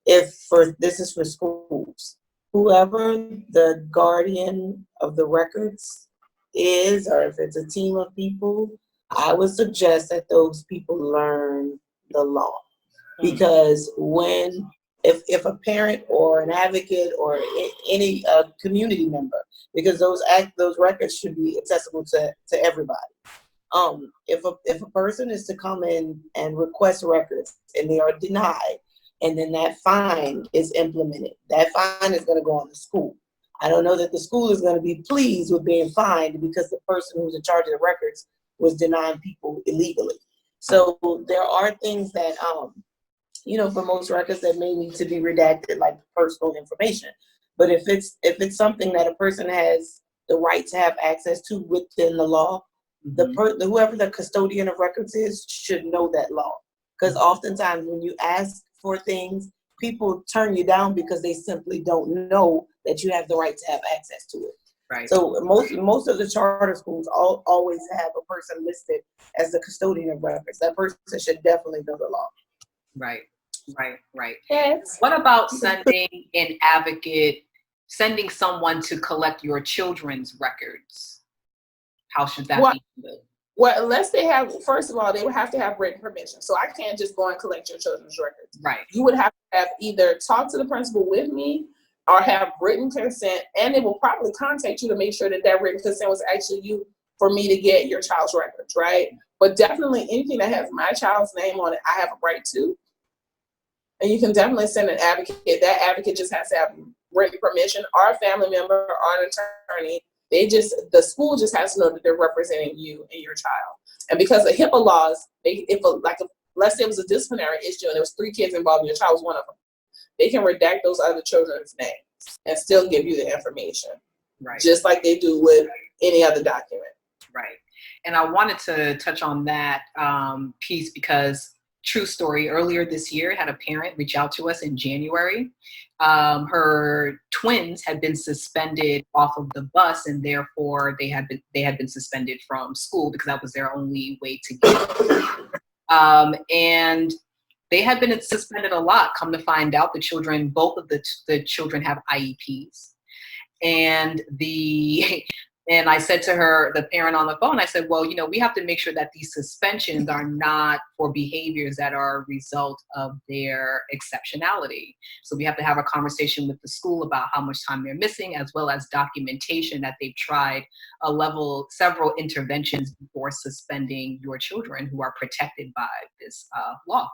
this is for schools, whoever the guardian of the records is, or if it's a team of people, I would suggest that those people learn the law. Because if a parent or an advocate or any community member, because those records should be accessible to everybody. If a person is to come in and request records and they are denied, and then that fine is implemented, that fine is going to go on the school. I don't know that the school is going to be pleased with being fined because the person who's in charge of the records was denying people illegally. So there are things that, for most records that may need to be redacted, like personal information. But if it's something that a person has the right to have access to within the law, whoever the custodian of records is should know that law. Because oftentimes when you ask for things, people turn you down because they simply don't know that you have the right to have access to it. Right. So most of the charter schools always have a person listed as the custodian of records. That person should definitely know the law. Right. Yes. What about sending an advocate, sending someone to collect your children's records? How should that be? Well, unless they have, first of all, they would have to have written permission. So I can't just go and collect your children's records. Right. You would have to have either talk to the principal with me or have written consent, and they will probably contact you to make sure that that written consent was actually you for me to get your child's records, right? But definitely anything that has my child's name on it, I have a right to. And you can definitely send an advocate. That advocate just has to have written permission, or a family member or an attorney. The school just has to know that they're representing you and your child. And because of HIPAA laws, let's say it was a disciplinary issue and there was 3 kids involved and your child was one of them, they can redact those other children's names and still give you the information. Right. Just like they do with any other document. Right. And I wanted to touch on that piece because, true story, earlier this year, had a parent reach out to us in January. Her twins had been suspended off of the bus, and therefore they had been suspended from school because that was their only way to get. And they had been suspended a lot. Come to find out, both of the children have IEPs, and I said to her, the parent on the phone, I said, well, we have to make sure that these suspensions are not for behaviors that are a result of their exceptionality. So we have to have a conversation with the school about how much time they're missing, as well as documentation that they've tried several interventions before suspending your children who are protected by this law.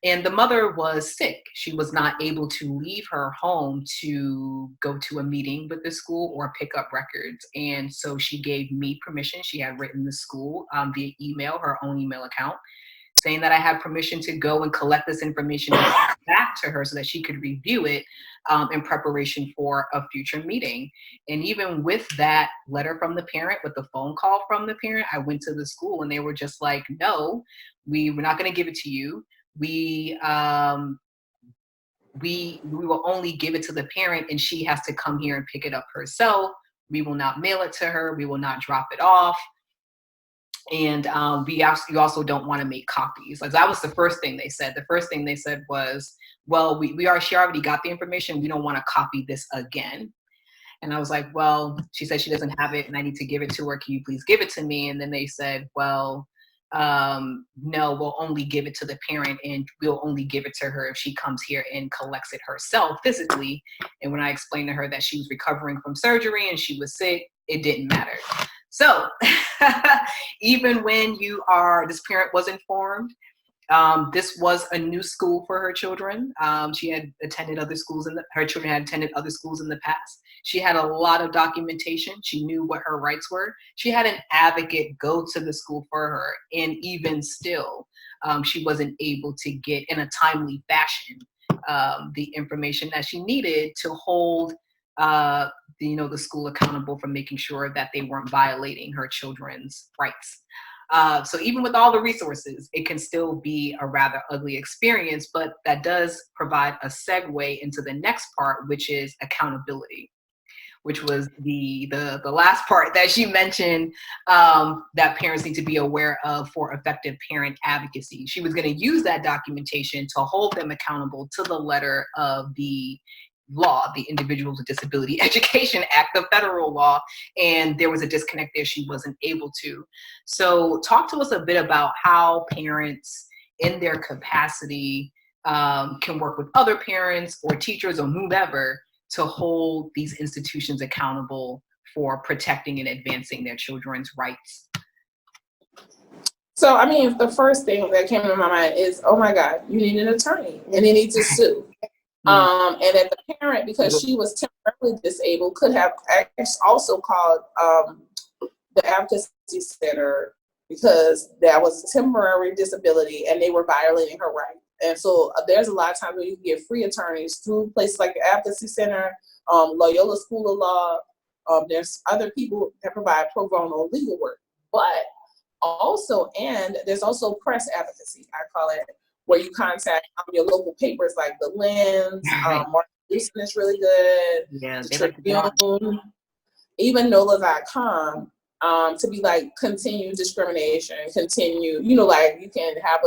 And the mother was sick. She was not able to leave her home to go to a meeting with the school or pick up records. And so she gave me permission. She had written the school via email, her own email account, saying that I had permission to go and collect this information back to her so that she could review it in preparation for a future meeting. And even with that letter from the parent, with the phone call from the parent, I went to the school and they were just like, no, we're not going to give it to you. We will only give it to the parent and she has to come here and pick it up herself. We will not mail it to her. We will not drop it off. And you also don't want to make copies. Like, that was the first thing they said. The first thing they said was, well, she already got the information. We don't want to copy this again. And I was like, well, she said she doesn't have it and I need to give it to her. Can you please give it to me? And then they said, well, no, we'll only give it to the parent and we'll only give it to her if she comes here and collects it herself physically. And when I explained to her that she was recovering from surgery and she was sick, it didn't matter. So even when this parent was informed, this was a new school for her children. She had attended other schools her children had attended other schools in the past. She had a lot of documentation. She knew what her rights were. She had an advocate go to the school for her. And even still, she wasn't able to get in a timely fashion the information that she needed to hold the school accountable for making sure that they weren't violating her children's rights. So even with all the resources, it can still be a rather ugly experience, but that does provide a segue into the next part, which is accountability, which was the last part that she mentioned that parents need to be aware of for effective parent advocacy. She was going to use that documentation to hold them accountable to the letter of the law, the Individuals with Disability Education Act, the federal law, and there was a disconnect there. She wasn't able to. So talk to us a bit about how parents in their capacity can work with other parents or teachers or whomever to hold these institutions accountable for protecting and advancing their children's rights. So, I mean, the first thing that came to my mind is, oh my God, you need an attorney and they need to sue. And that the parent, because she was temporarily disabled, could have also called the Advocacy Center because that was a temporary disability and they were violating her right. And so there's a lot of times where you can get free attorneys through places like the Advocacy Center, Loyola School of Law. There's other people that provide pro bono legal work. But also, and there's also press advocacy, I call it, where you contact your local papers like the Lens, Martin Houston is really good, the Tribune, even NOLA.com, to be like, continue discrimination, continue, you know, like you can have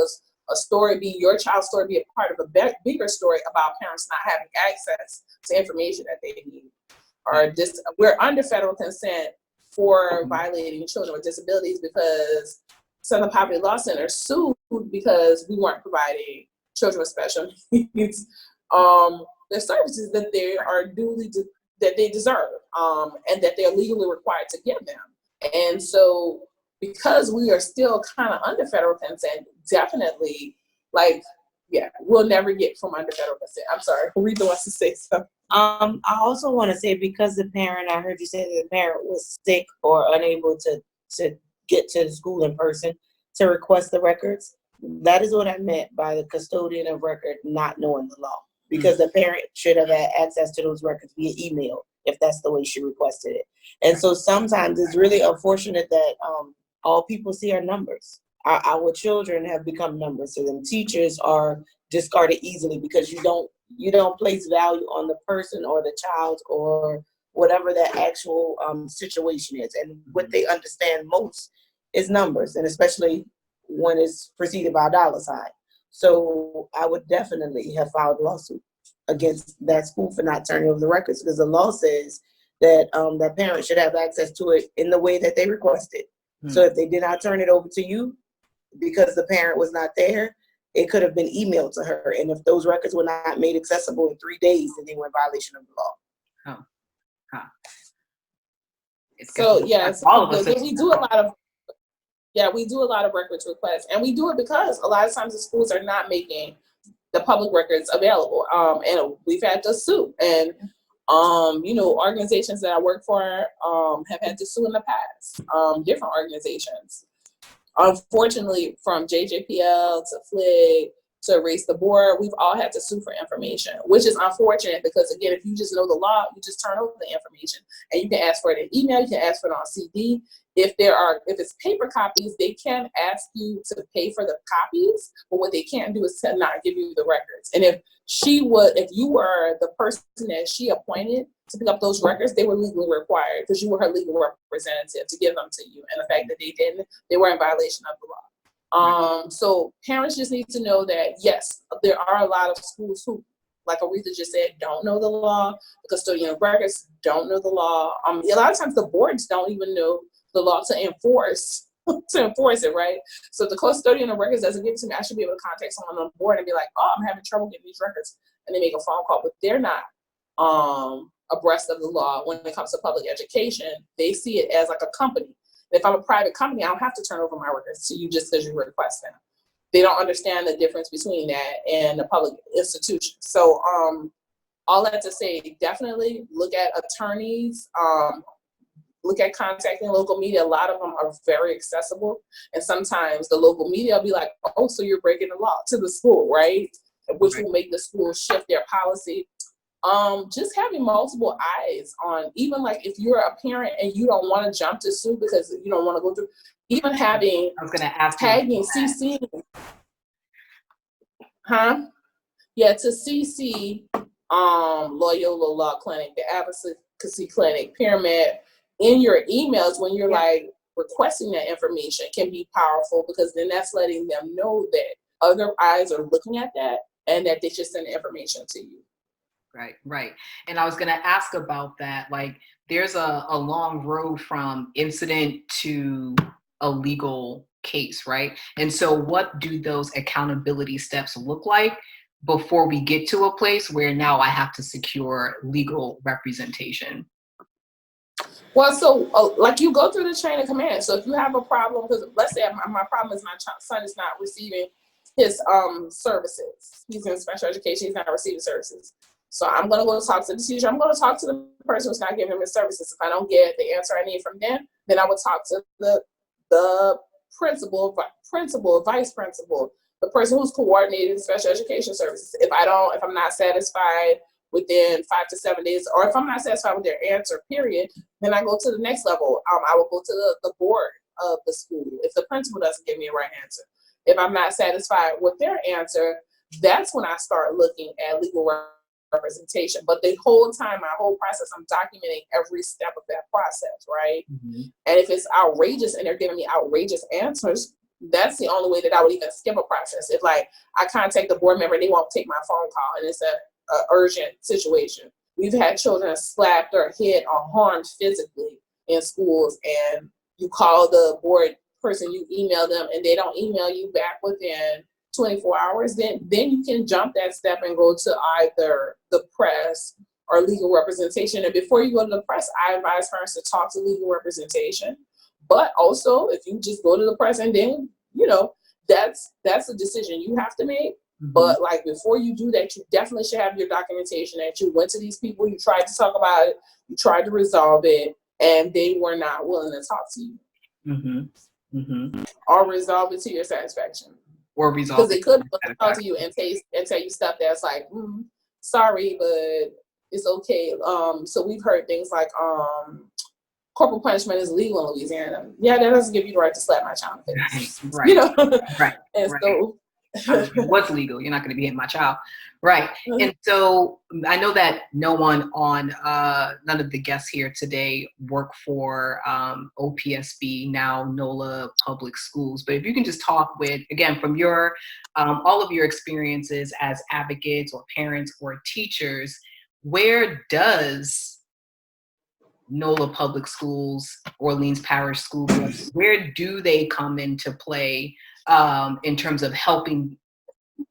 a story be, your child's story be a part of a bigger story about parents not having access to information that they need. Or just, we're under federal consent for violating children with disabilities because Southern Poverty Law Center sued because we weren't providing children with special needs the services that they are that they deserve, and that they're legally required to give them. And so because we are still kind of under federal consent, definitely, like, yeah, we'll never get from under federal consent. I'm sorry, Rita wants to say something. I also want to say, because the parent, I heard you say that the parent was sick or unable to get to the school in person to request the records. That is what I meant by the custodian of record not knowing the law, because the parent should have had access to those records via email if that's the way she requested it. And so sometimes it's really unfortunate that all people see are numbers. Our children have become numbers to them. Teachers are discarded easily because you don't place value on the person or the child or whatever that actual situation is. And what they understand most is numbers, and especially when it's preceded by a dollar sign. So I would definitely have filed a lawsuit against that school for not turning over the records, because the law says that that parent should have access to it in the way that they requested. So if they did not turn it over to you because the parent was not there, it could have been emailed to her. And if those records were not made accessible in 3 days, then they were in violation of the law. So yes, we do a lot of records requests, and we do it because a lot of times the schools are not making the public records available, and we've had to sue. And you know, organizations that I work for have had to sue in the past, different organizations. Unfortunately, from JJPL to FLIG to Erase the Board, we've all had to sue for information, which is unfortunate because, again, if you just know the law, you just turn over the information, and you can ask for it in email, you can ask for it on CD. If it's paper copies, they can ask you to pay for the copies, but what they can't do is to not give you the records. And if you were the person that she appointed to pick up those records, they were legally required because you were her legal representative to give them to you. And the fact that they didn't, they were in violation of the law. So parents just need to know that, yes, there are a lot of schools who, like Aretha just said, don't know the law. The custodian of records don't know the law. A lot of times the boards don't even know the law to enforce it, right? So if the custodian of records doesn't give it to me, I should be able to contact someone on the board and be like, oh, I'm having trouble getting these records. And they make a phone call, but they're not abreast of the law when it comes to public education. They see it as like a company. If I'm a private company, I don't have to turn over my records to you just because you request them. They don't understand the difference between that and a public institution. So all that to say, definitely look at attorneys, look at contacting local media. A lot of them are very accessible. And sometimes the local media will be like, oh, so you're breaking the law to the school, right? Which will make the school shift their policy. Just having multiple eyes on, even like if you're a parent and you don't want to jump to sue because you don't want to go through, even having tagging, CC, to CC Loyola Law Clinic, the Advocacy Clinic, Pyramid in your emails when you're like requesting that information can be powerful, because then that's letting them know that other eyes are looking at that and that they should send the information to you. Right. And I was going to ask about that. Like, there's a long road from incident to a legal case, right? And so what do those accountability steps look like before we get to a place where now I have to secure legal representation? Well, so like you go through the chain of command. So if you have a problem, because let's say my problem is my son is not receiving his services. He's in special education. He's not receiving services. So I'm gonna go talk to the teacher. I'm gonna talk to the person who's not giving him his services. If I don't get the answer I need from them, then I would talk to the principal, vice principal, the person who's coordinating special education services. If I'm not satisfied within 5 to 7 days, or if I'm not satisfied with their answer, period, then I go to the next level. I will go to the board of the school if the principal doesn't give me a right answer. If I'm not satisfied with their answer, that's when I start looking at legal representation. But the whole time, my whole process, I'm documenting every step of that process, right? Mm-hmm. And if it's outrageous and they're giving me outrageous answers, that's the only way that I would even skip a process. If like I contact the board member and they won't take my phone call and it's a urgent situation. We've had children slapped or hit or harmed physically in schools, and you call the board person, you email them, and they don't email you back within 24 hours, then you can jump that step and go to either the press or legal representation. And before you go to the press, I advise parents to talk to legal representation. But also, if you just go to the press and then, that's a decision you have to make. Mm-hmm. But like before you do that, you definitely should have your documentation that you went to these people, you tried to talk about it, you tried to resolve it, and they were not willing to talk to you. Mm-hmm. Mm-hmm. Or resolve it to your satisfaction. Or resolve because they could talk to you and tell you stuff that's like, sorry, but it's okay. So we've heard things like corporal punishment is legal in Louisiana. Yeah, that doesn't give you the right to slap my child in the face. Right. Right. And right. So what's legal? You're not going to be hitting my child. Right. Mm-hmm. And so I know that none of the guests here today work for OPSB, now NOLA Public Schools. But if you can just talk again, from your, all of your experiences as advocates or parents or teachers, where does NOLA Public Schools, Orleans Parish School, where do they come into play in terms of helping,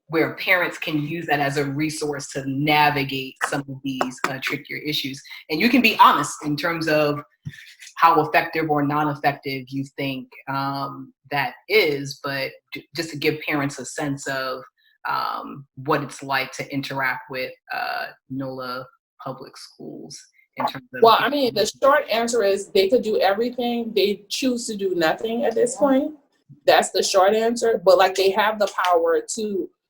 where parents can use that as a resource to navigate some of these trickier issues? And you can be honest in terms of how effective or non-effective you think that is, but just to give parents a sense of what it's like to interact with NOLA Public Schools. Well, I mean, the short answer is they could do everything. They choose to do nothing at this point. That's the short answer. But like they have the power with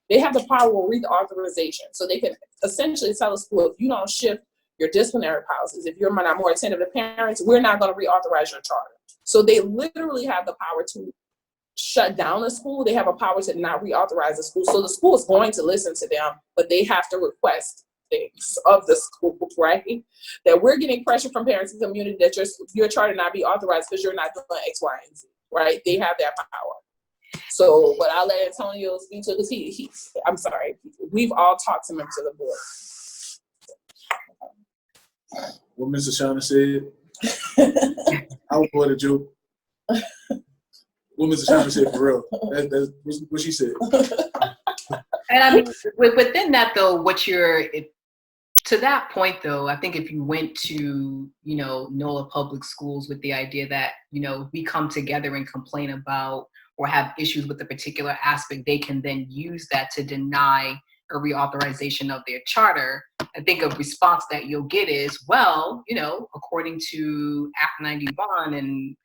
reauthorization. So they can essentially tell a school, if you don't shift your disciplinary policies, if you're not more attentive to parents, we're not going to reauthorize your charter. So they literally have the power to shut down a school. They have a power to not reauthorize a school. So the school is going to listen to them, but they have to request things of the school, right? That we're getting pressure from parents and community that your charter not be authorized because you're not doing X, Y, and Z, right? They have that power. So, but I'll let Antonio speak to, because I'm sorry, we've all talked to members of the board. What Mr. Ashana said, I was going to joke. What Mr. Ashana said for real. That's what she said. And I mean, within that though, to that point though, I think if you went to, NOLA Public Schools with the idea that, we come together and complain about or have issues with a particular aspect, they can then use that to deny a reauthorization of their charter. I think a response that you'll get is, well, according to Act 91 and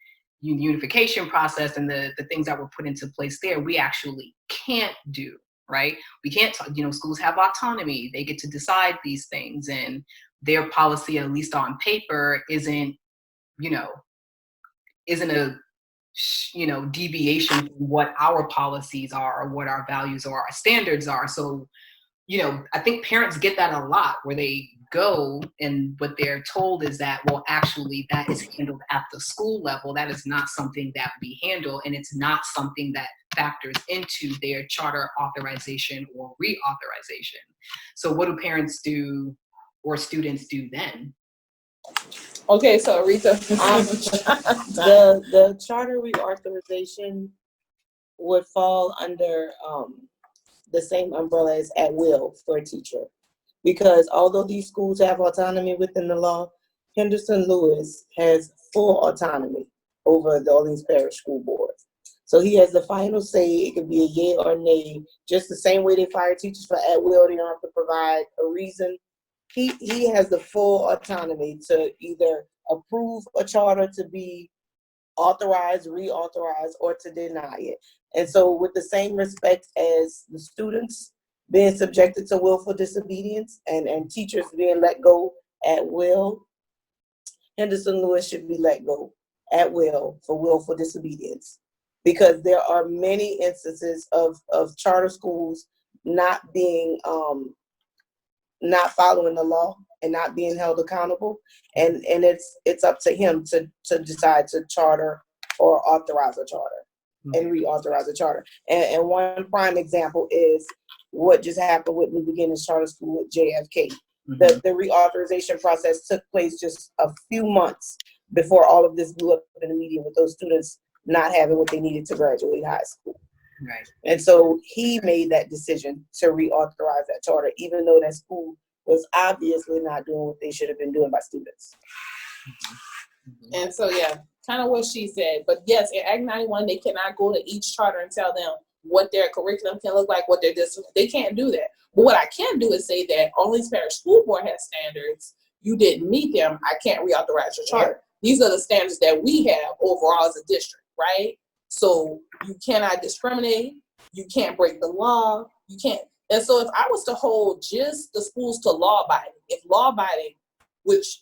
the unification process and the things that were put into place there, we actually can't do. Right? We can't, schools have autonomy. They get to decide these things, and their policy, at least on paper, isn't a, deviation from what our policies are or what our values or our standards are. So, I think parents get that a lot, where they go and what they're told is that, well, actually that is handled at the school level. That is not something that we handle, and it's not something that factors into their charter authorization or reauthorization. So what do parents do or students do then? Okay, so Rita. The charter reauthorization would fall under the same umbrella as at will for a teacher. Because although these schools have autonomy within the law, Henderson Lewis has full autonomy over the Orleans Parish School Board. So he has the final say. It could be a yay or nay, just the same way they fire teachers for at will. They don't have to provide a reason. He has the full autonomy to either approve a charter to be authorized, reauthorized, or to deny it. And so with the same respect as the students being subjected to willful disobedience and teachers being let go at will, Henderson Lewis should be let go at will for willful disobedience. Because there are many instances of charter schools not being, not following the law and not being held accountable. And it's up to him to decide to charter or authorize a charter and reauthorize a charter. And one prime example is what just happened with New Beginnings Charter School with JFK. The reauthorization process took place just a few months before all of this blew up in the media with those students not having what they needed to graduate high school. Right. And so he made that decision to reauthorize that charter, even though that school was obviously not doing what they should have been doing by students. And so, yeah, kind of what she said. But yes, in Act 91, they cannot go to each charter and tell them what their curriculum can look like, what their discipline. They can't do that. But what I can do is say that Orleans Parish School Board has standards. You didn't meet them. I can't reauthorize your charter. These are the standards that we have overall as a district, right? So you cannot discriminate. You can't break the law. You can't. And so if I was to hold just the schools to law abiding, if law abiding, which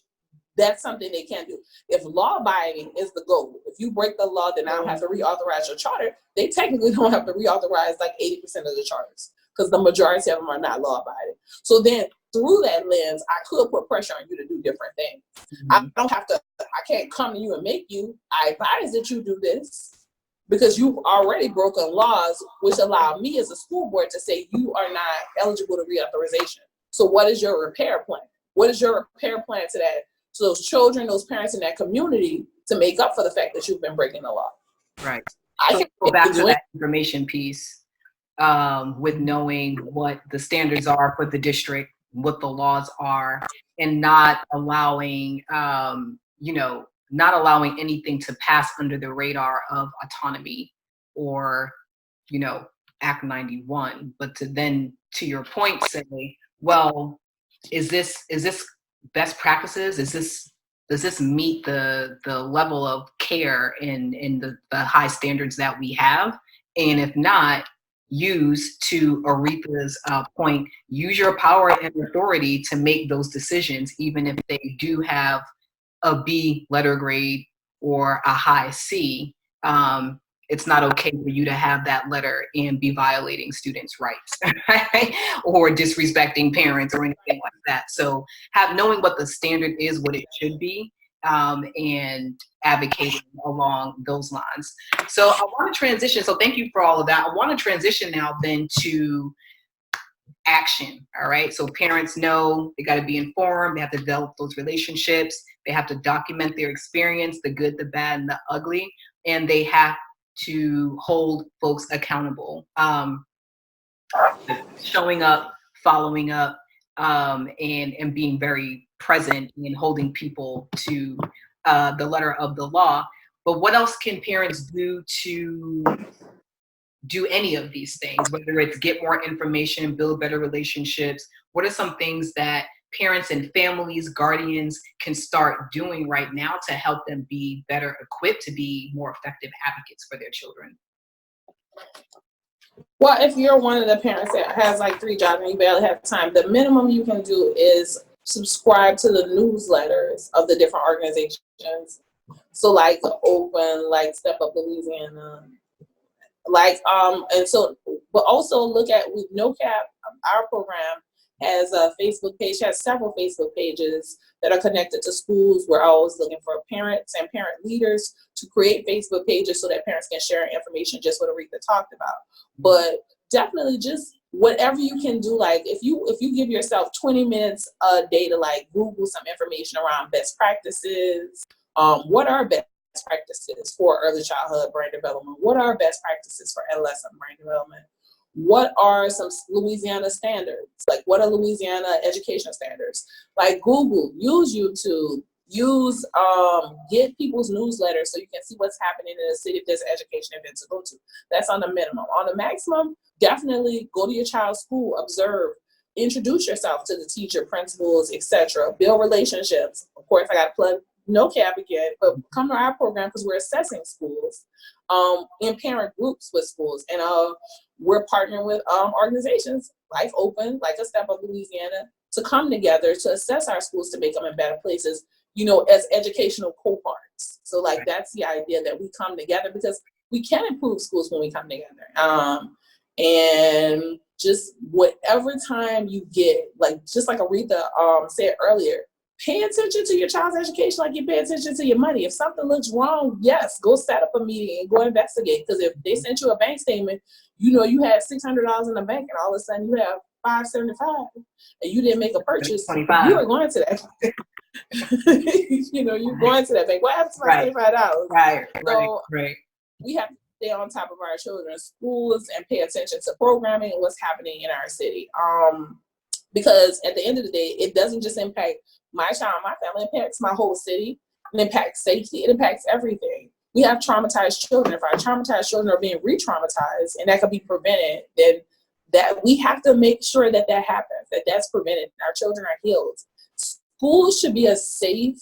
that's something they can't do. If law abiding is the goal, if you break the law, then I don't have to reauthorize your charter. They technically don't have to reauthorize like 80% of the charters because the majority of them are not law abiding. So then through that lens, I could put pressure on you to do different things. I don't have to, I can't come to you and make you. I advise that you do this because you've already broken laws which allow me as a school board to say you are not eligible to reauthorization. So what is your repair plan? What is your repair plan to that? So those children, those parents in that community to make up for the fact that you've been breaking the law. Right. I so can go back to that information piece with knowing what the standards are for the district, what the laws are, and not allowing, not allowing anything to pass under the radar of autonomy or, Act 91, but to then, to your point, say, well, is this best practices? Does this meet the level of care in the high standards that we have? And if not, use, to Aretha's point, use your power and authority to make those decisions, even if they do have a B letter grade or a high C. It's not okay for you to have that letter and be violating students' rights, right? Or disrespecting parents or anything like that. So knowing what the standard is, what it should be, and advocating along those lines. So I want to transition. So thank you for all of that. I want to transition now then to action. All right. So parents know they got to be informed. They have to develop those relationships. They have to document their experience, the good, the bad, and the ugly. And they have to hold folks accountable, showing up, following up, and being very present in holding people to the letter of the law. But what else can parents do to do any of these things, whether it's get more information, build better relationships? What are some things that parents and families, guardians can start doing right now to help them be better equipped to be more effective advocates for their children? Well, if you're one of the parents that has like 3 jobs and you barely have time, the minimum you can do is subscribe to the newsletters of the different organizations. So like Open, like Step Up Louisiana, and so, but also look at with NOCAP, our program has a Facebook page, has several Facebook pages that are connected to schools. We're always looking for parents and parent leaders to create Facebook pages so that parents can share information, just what Aretha talked about. But definitely just whatever you can do, like if you give yourself 20 minutes a day to like Google some information around best practices, what are best practices for early childhood brain development? What are best practices for adolescent brain development? What are some Louisiana standards? Like what are Louisiana education standards? Like Google, use YouTube, Use get people's newsletters so you can see what's happening in the city if there's an education event to go to. That's on the minimum. On the maximum, definitely go to your child's school, observe, introduce yourself to the teacher, principals, etc. Build relationships. Of course, I got to plug NOCAP again, but come to our program because we're assessing schools in parent groups with schools, and we're partnering with organizations like Open, like a Step Up Louisiana, to come together to assess our schools to make them in better places, you know, as educational co-parts. So like that's the idea, that we come together because we can improve schools when we come together. And just whatever time you get, like just like Aretha said earlier, pay attention to your child's education like you pay attention to your money. If something looks wrong, yes, go set up a meeting and go investigate. Because if they sent you a bank statement, you know you had $600 in the bank, and all of a sudden you have $575, and you didn't make a purchase, 25. you are going to that. You know, you're going to that bank. What happened to my $25? Right. We have to stay on top of our children's schools and pay attention to programming and what's happening in our city. Because at the end of the day, it doesn't just impact my child, my family, it impacts my whole city. It impacts safety. It impacts everything. We have traumatized children. If our traumatized children are being re-traumatized and that could be prevented, then that we have to make sure that that happens, that that's prevented. Our children are healed. Schools should be a safe,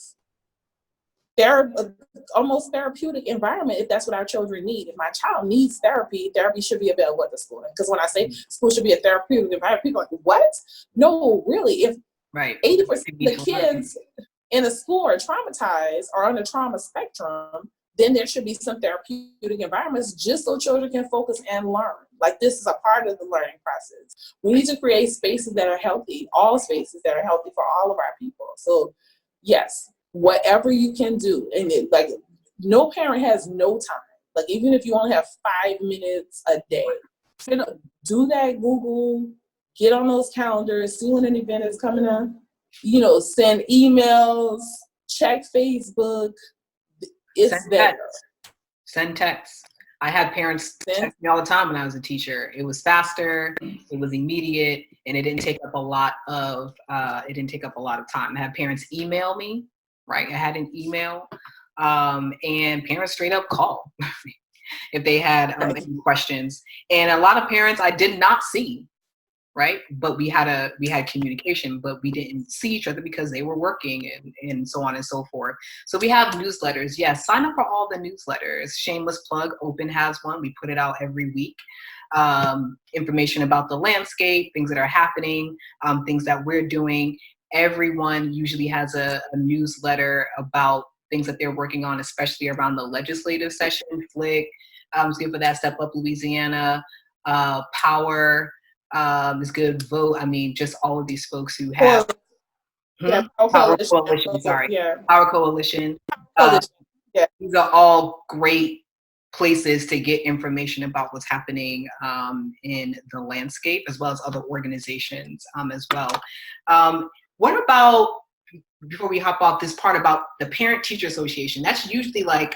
almost therapeutic environment if that's what our children need. If my child needs therapy, therapy should be available at the school. Because when I say school should be a therapeutic environment, people are like, what? No, really. If 80% of the kids in a school are traumatized or on the trauma spectrum, then there should be some therapeutic environments just so children can focus and learn. Like this is a part of the learning process. We need to create spaces that are healthy, all spaces that are healthy for all of our people. So yes, whatever you can do. And like no parent has no time. Like even if you only have 5 minutes a day, you know, do that Google, get on those calendars, see when an event is coming up, you know, send emails, check Facebook. It's there. Send texts. I had parents text me all the time when I was a teacher. It was faster, it was immediate, and it didn't take up a lot of time. I had parents email me, right? I had an email, and parents straight up call if they had any questions. And a lot of parents I did not see, right? But we had communication, but we didn't see each other because they were working and so on and so forth. So we have newsletters. Yes, sign up for all the newsletters. Shameless plug, Open has one. We put it out every week. Information about the landscape, things that are happening, things that we're doing. Everyone usually has a newsletter about things that they're working on, especially around the legislative session. FLIC is good for that. Step Up Louisiana, Power is good. Vote. I mean, just all of these folks who have Power Coalition. Power Coalition. These are all great places to get information about what's happening in the landscape, as well as other organizations as well. What about, before we hop off, this part about the Parent-Teacher Association? That's usually like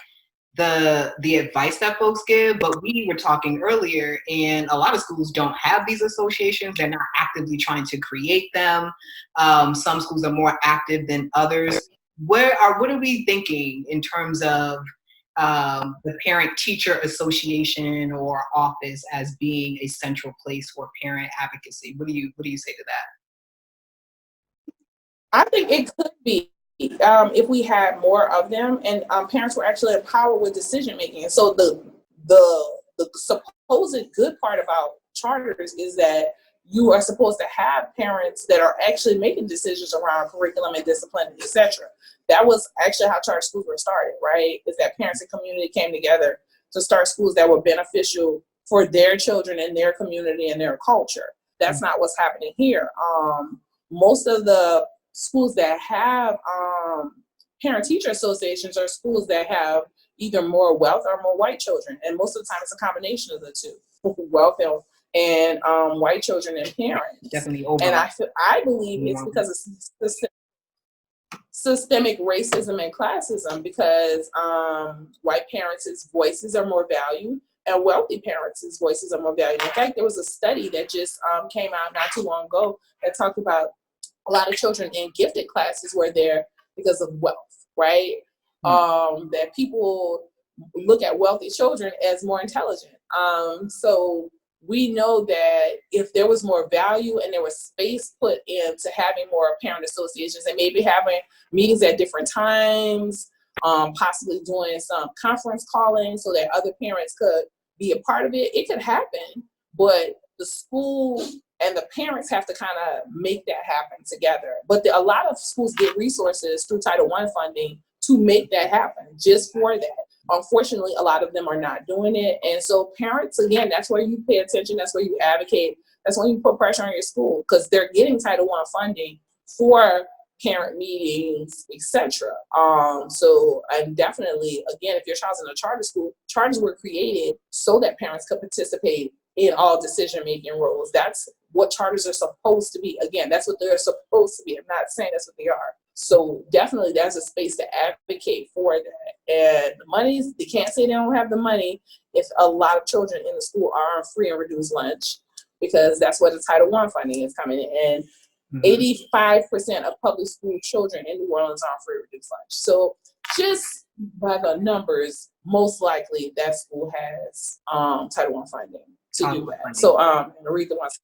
the advice that folks give, but we were talking earlier, and a lot of schools don't have these associations. They're not actively trying to create them. Some schools are more active than others. What are we thinking in terms of the Parent-Teacher Association or office as being a central place for parent advocacy? What do you say to that? I think it could be if we had more of them, and parents were actually empowered with decision making. And so the supposed good part about charters is that you are supposed to have parents that are actually making decisions around curriculum and discipline, etc. That was actually how charter schools were started, right? Is that parents and community came together to start schools that were beneficial for their children and their community and their culture. That's not what's happening here. Most of the schools that have parent-teacher associations are schools that have either more wealth or more white children. And most of the time it's a combination of the two, wealth and white children and parents. Definitely and I believe it's because of systemic racism and classism, because white parents' voices are more valued and wealthy parents' voices are more valued. In fact, there was a study that just came out not too long ago that talked about a lot of children in gifted classes where their because of wealth, right? That people look at wealthy children as more intelligent. So we know that if there was more value and there was space put into having more parent associations and maybe having meetings at different times, possibly doing some conference calling so that other parents could be a part of it, it could happen. But the school and the parents have to kind of make that happen together. But a lot of schools get resources through Title I funding to make that happen, just for that. Unfortunately, a lot of them are not doing it. And so parents, again, that's where you pay attention. That's where you advocate. That's when you put pressure on your school, because they're getting Title I funding for parent meetings, etc. So and definitely, again, if your child's in a charter school, charters were created so that parents could participate in all decision-making roles. That's what charters are supposed to be. Again, that's what they're supposed to be. I'm not saying that's what they are. So definitely there's a space to advocate for that. And the monies, they can't say they don't have the money if a lot of children in the school are on free and reduced lunch, because that's where the Title I funding is coming in. And 85% of public school children in New Orleans are on free and reduced lunch. So just by the numbers, most likely that school has Title I funding to do that. So Aretha wants.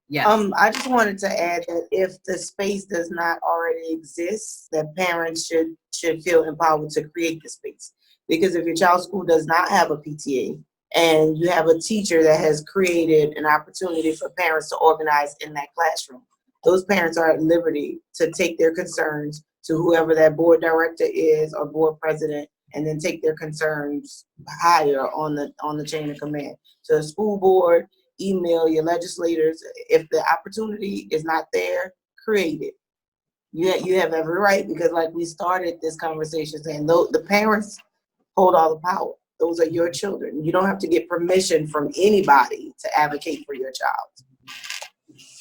Yes. I just wanted to add that if the space does not already exist, that parents should feel empowered to create the space. Because if your child's school does not have a PTA and you have a teacher that has created an opportunity for parents to organize in that classroom, those parents are at liberty to take their concerns to whoever that board director is or board president, and then take their concerns higher on the chain of command. So the school board, email your legislators. If the opportunity is not there, create it. You have every right, because like we started this conversation saying, the parents hold all the power. Those are your children. You don't have to get permission from anybody to advocate for your child.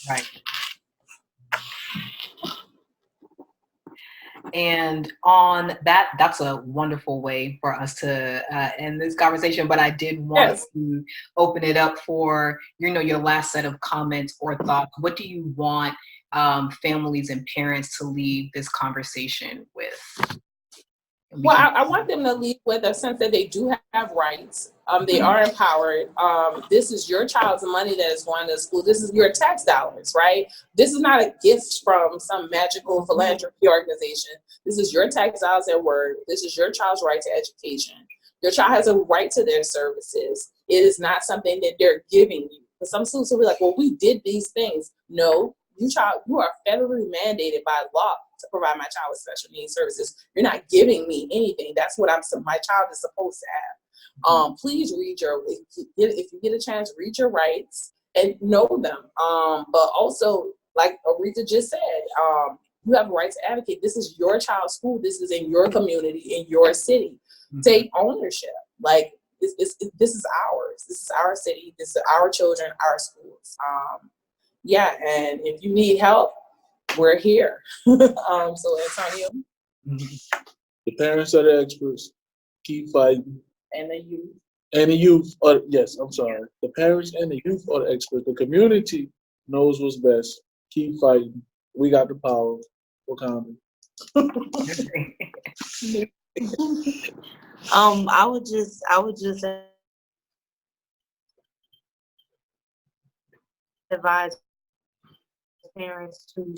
Right. And on that's a wonderful way for us to end this conversation. But I did want to open it up for, your last set of comments or thoughts. What do you want families and parents to leave this conversation with? Well, I want them to leave with a sense that they do have rights. They are empowered. This is your child's money that is going to school. This is your tax dollars, right? This is not a gift from some magical philanthropy organization. This is your tax dollars at work. This is your child's right to education. Your child has a right to their services. It is not something that they're giving you. But some students will be like, well, we did these things. No, you are federally mandated by law to provide my child with special needs services. You're not giving me anything. That's what my child is supposed to have. Please read if you get a chance, read your rights and know them. But also, like Aretha just said, you have a right to advocate. This is your child's school. This is in your community, in your city. Take ownership. Like this is ours. This is our city. This is our children, our schools. And if you need help, we're here. So Antonio. The parents are the experts. Keep fighting. And the youth. And the youth are, yes, I'm sorry. The parents and the youth are the experts. The community knows what's best. Keep fighting. We got the power. Wakanda. I would just advise parents to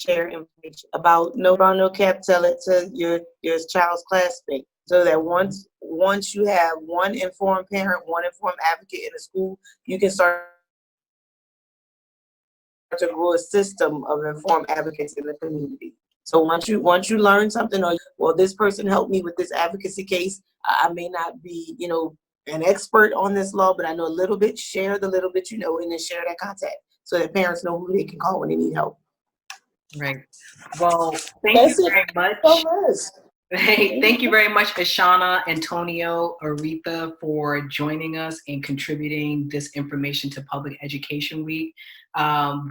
share information about no cap. Tell it to your child's classmate, so that once you have one informed parent, one informed advocate in the school, you can start to grow a system of informed advocates in the community. So once you learn something, or well, this person helped me with this advocacy case, I may not be an expert on this law, but I know a little bit. Share the little bit and then share that contact so that parents know who they can call when they need help. Right. Well, thank you very much. Hey, thank you very much, Ashana, Antonio, Aretha, for joining us and contributing this information to Public Education Week.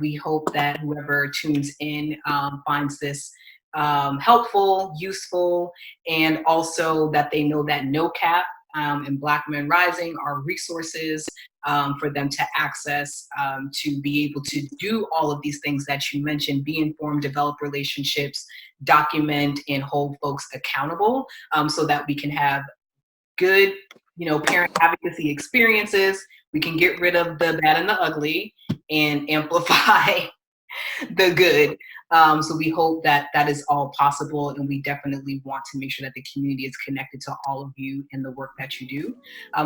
We hope that whoever tunes in finds this helpful, useful, and also that they know that NOCAP and Black Men Rising are resources for them to access, to be able to do all of these things that you mentioned, be informed, develop relationships, document, and hold folks accountable, so that we can have good, parent advocacy experiences. We can get rid of the bad and the ugly and amplify the good. So we hope that that is all possible, and we definitely want to make sure that the community is connected to all of you and the work that you do.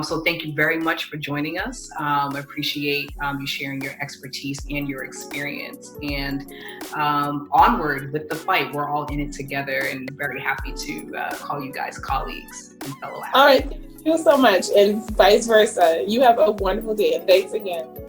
So thank you very much for joining us. I appreciate you sharing your expertise and your experience, and onward with the fight. We're all in it together, and very happy to call you guys colleagues and fellow advocates. All right, thank you so much, and vice versa. You have a wonderful day, and thanks again.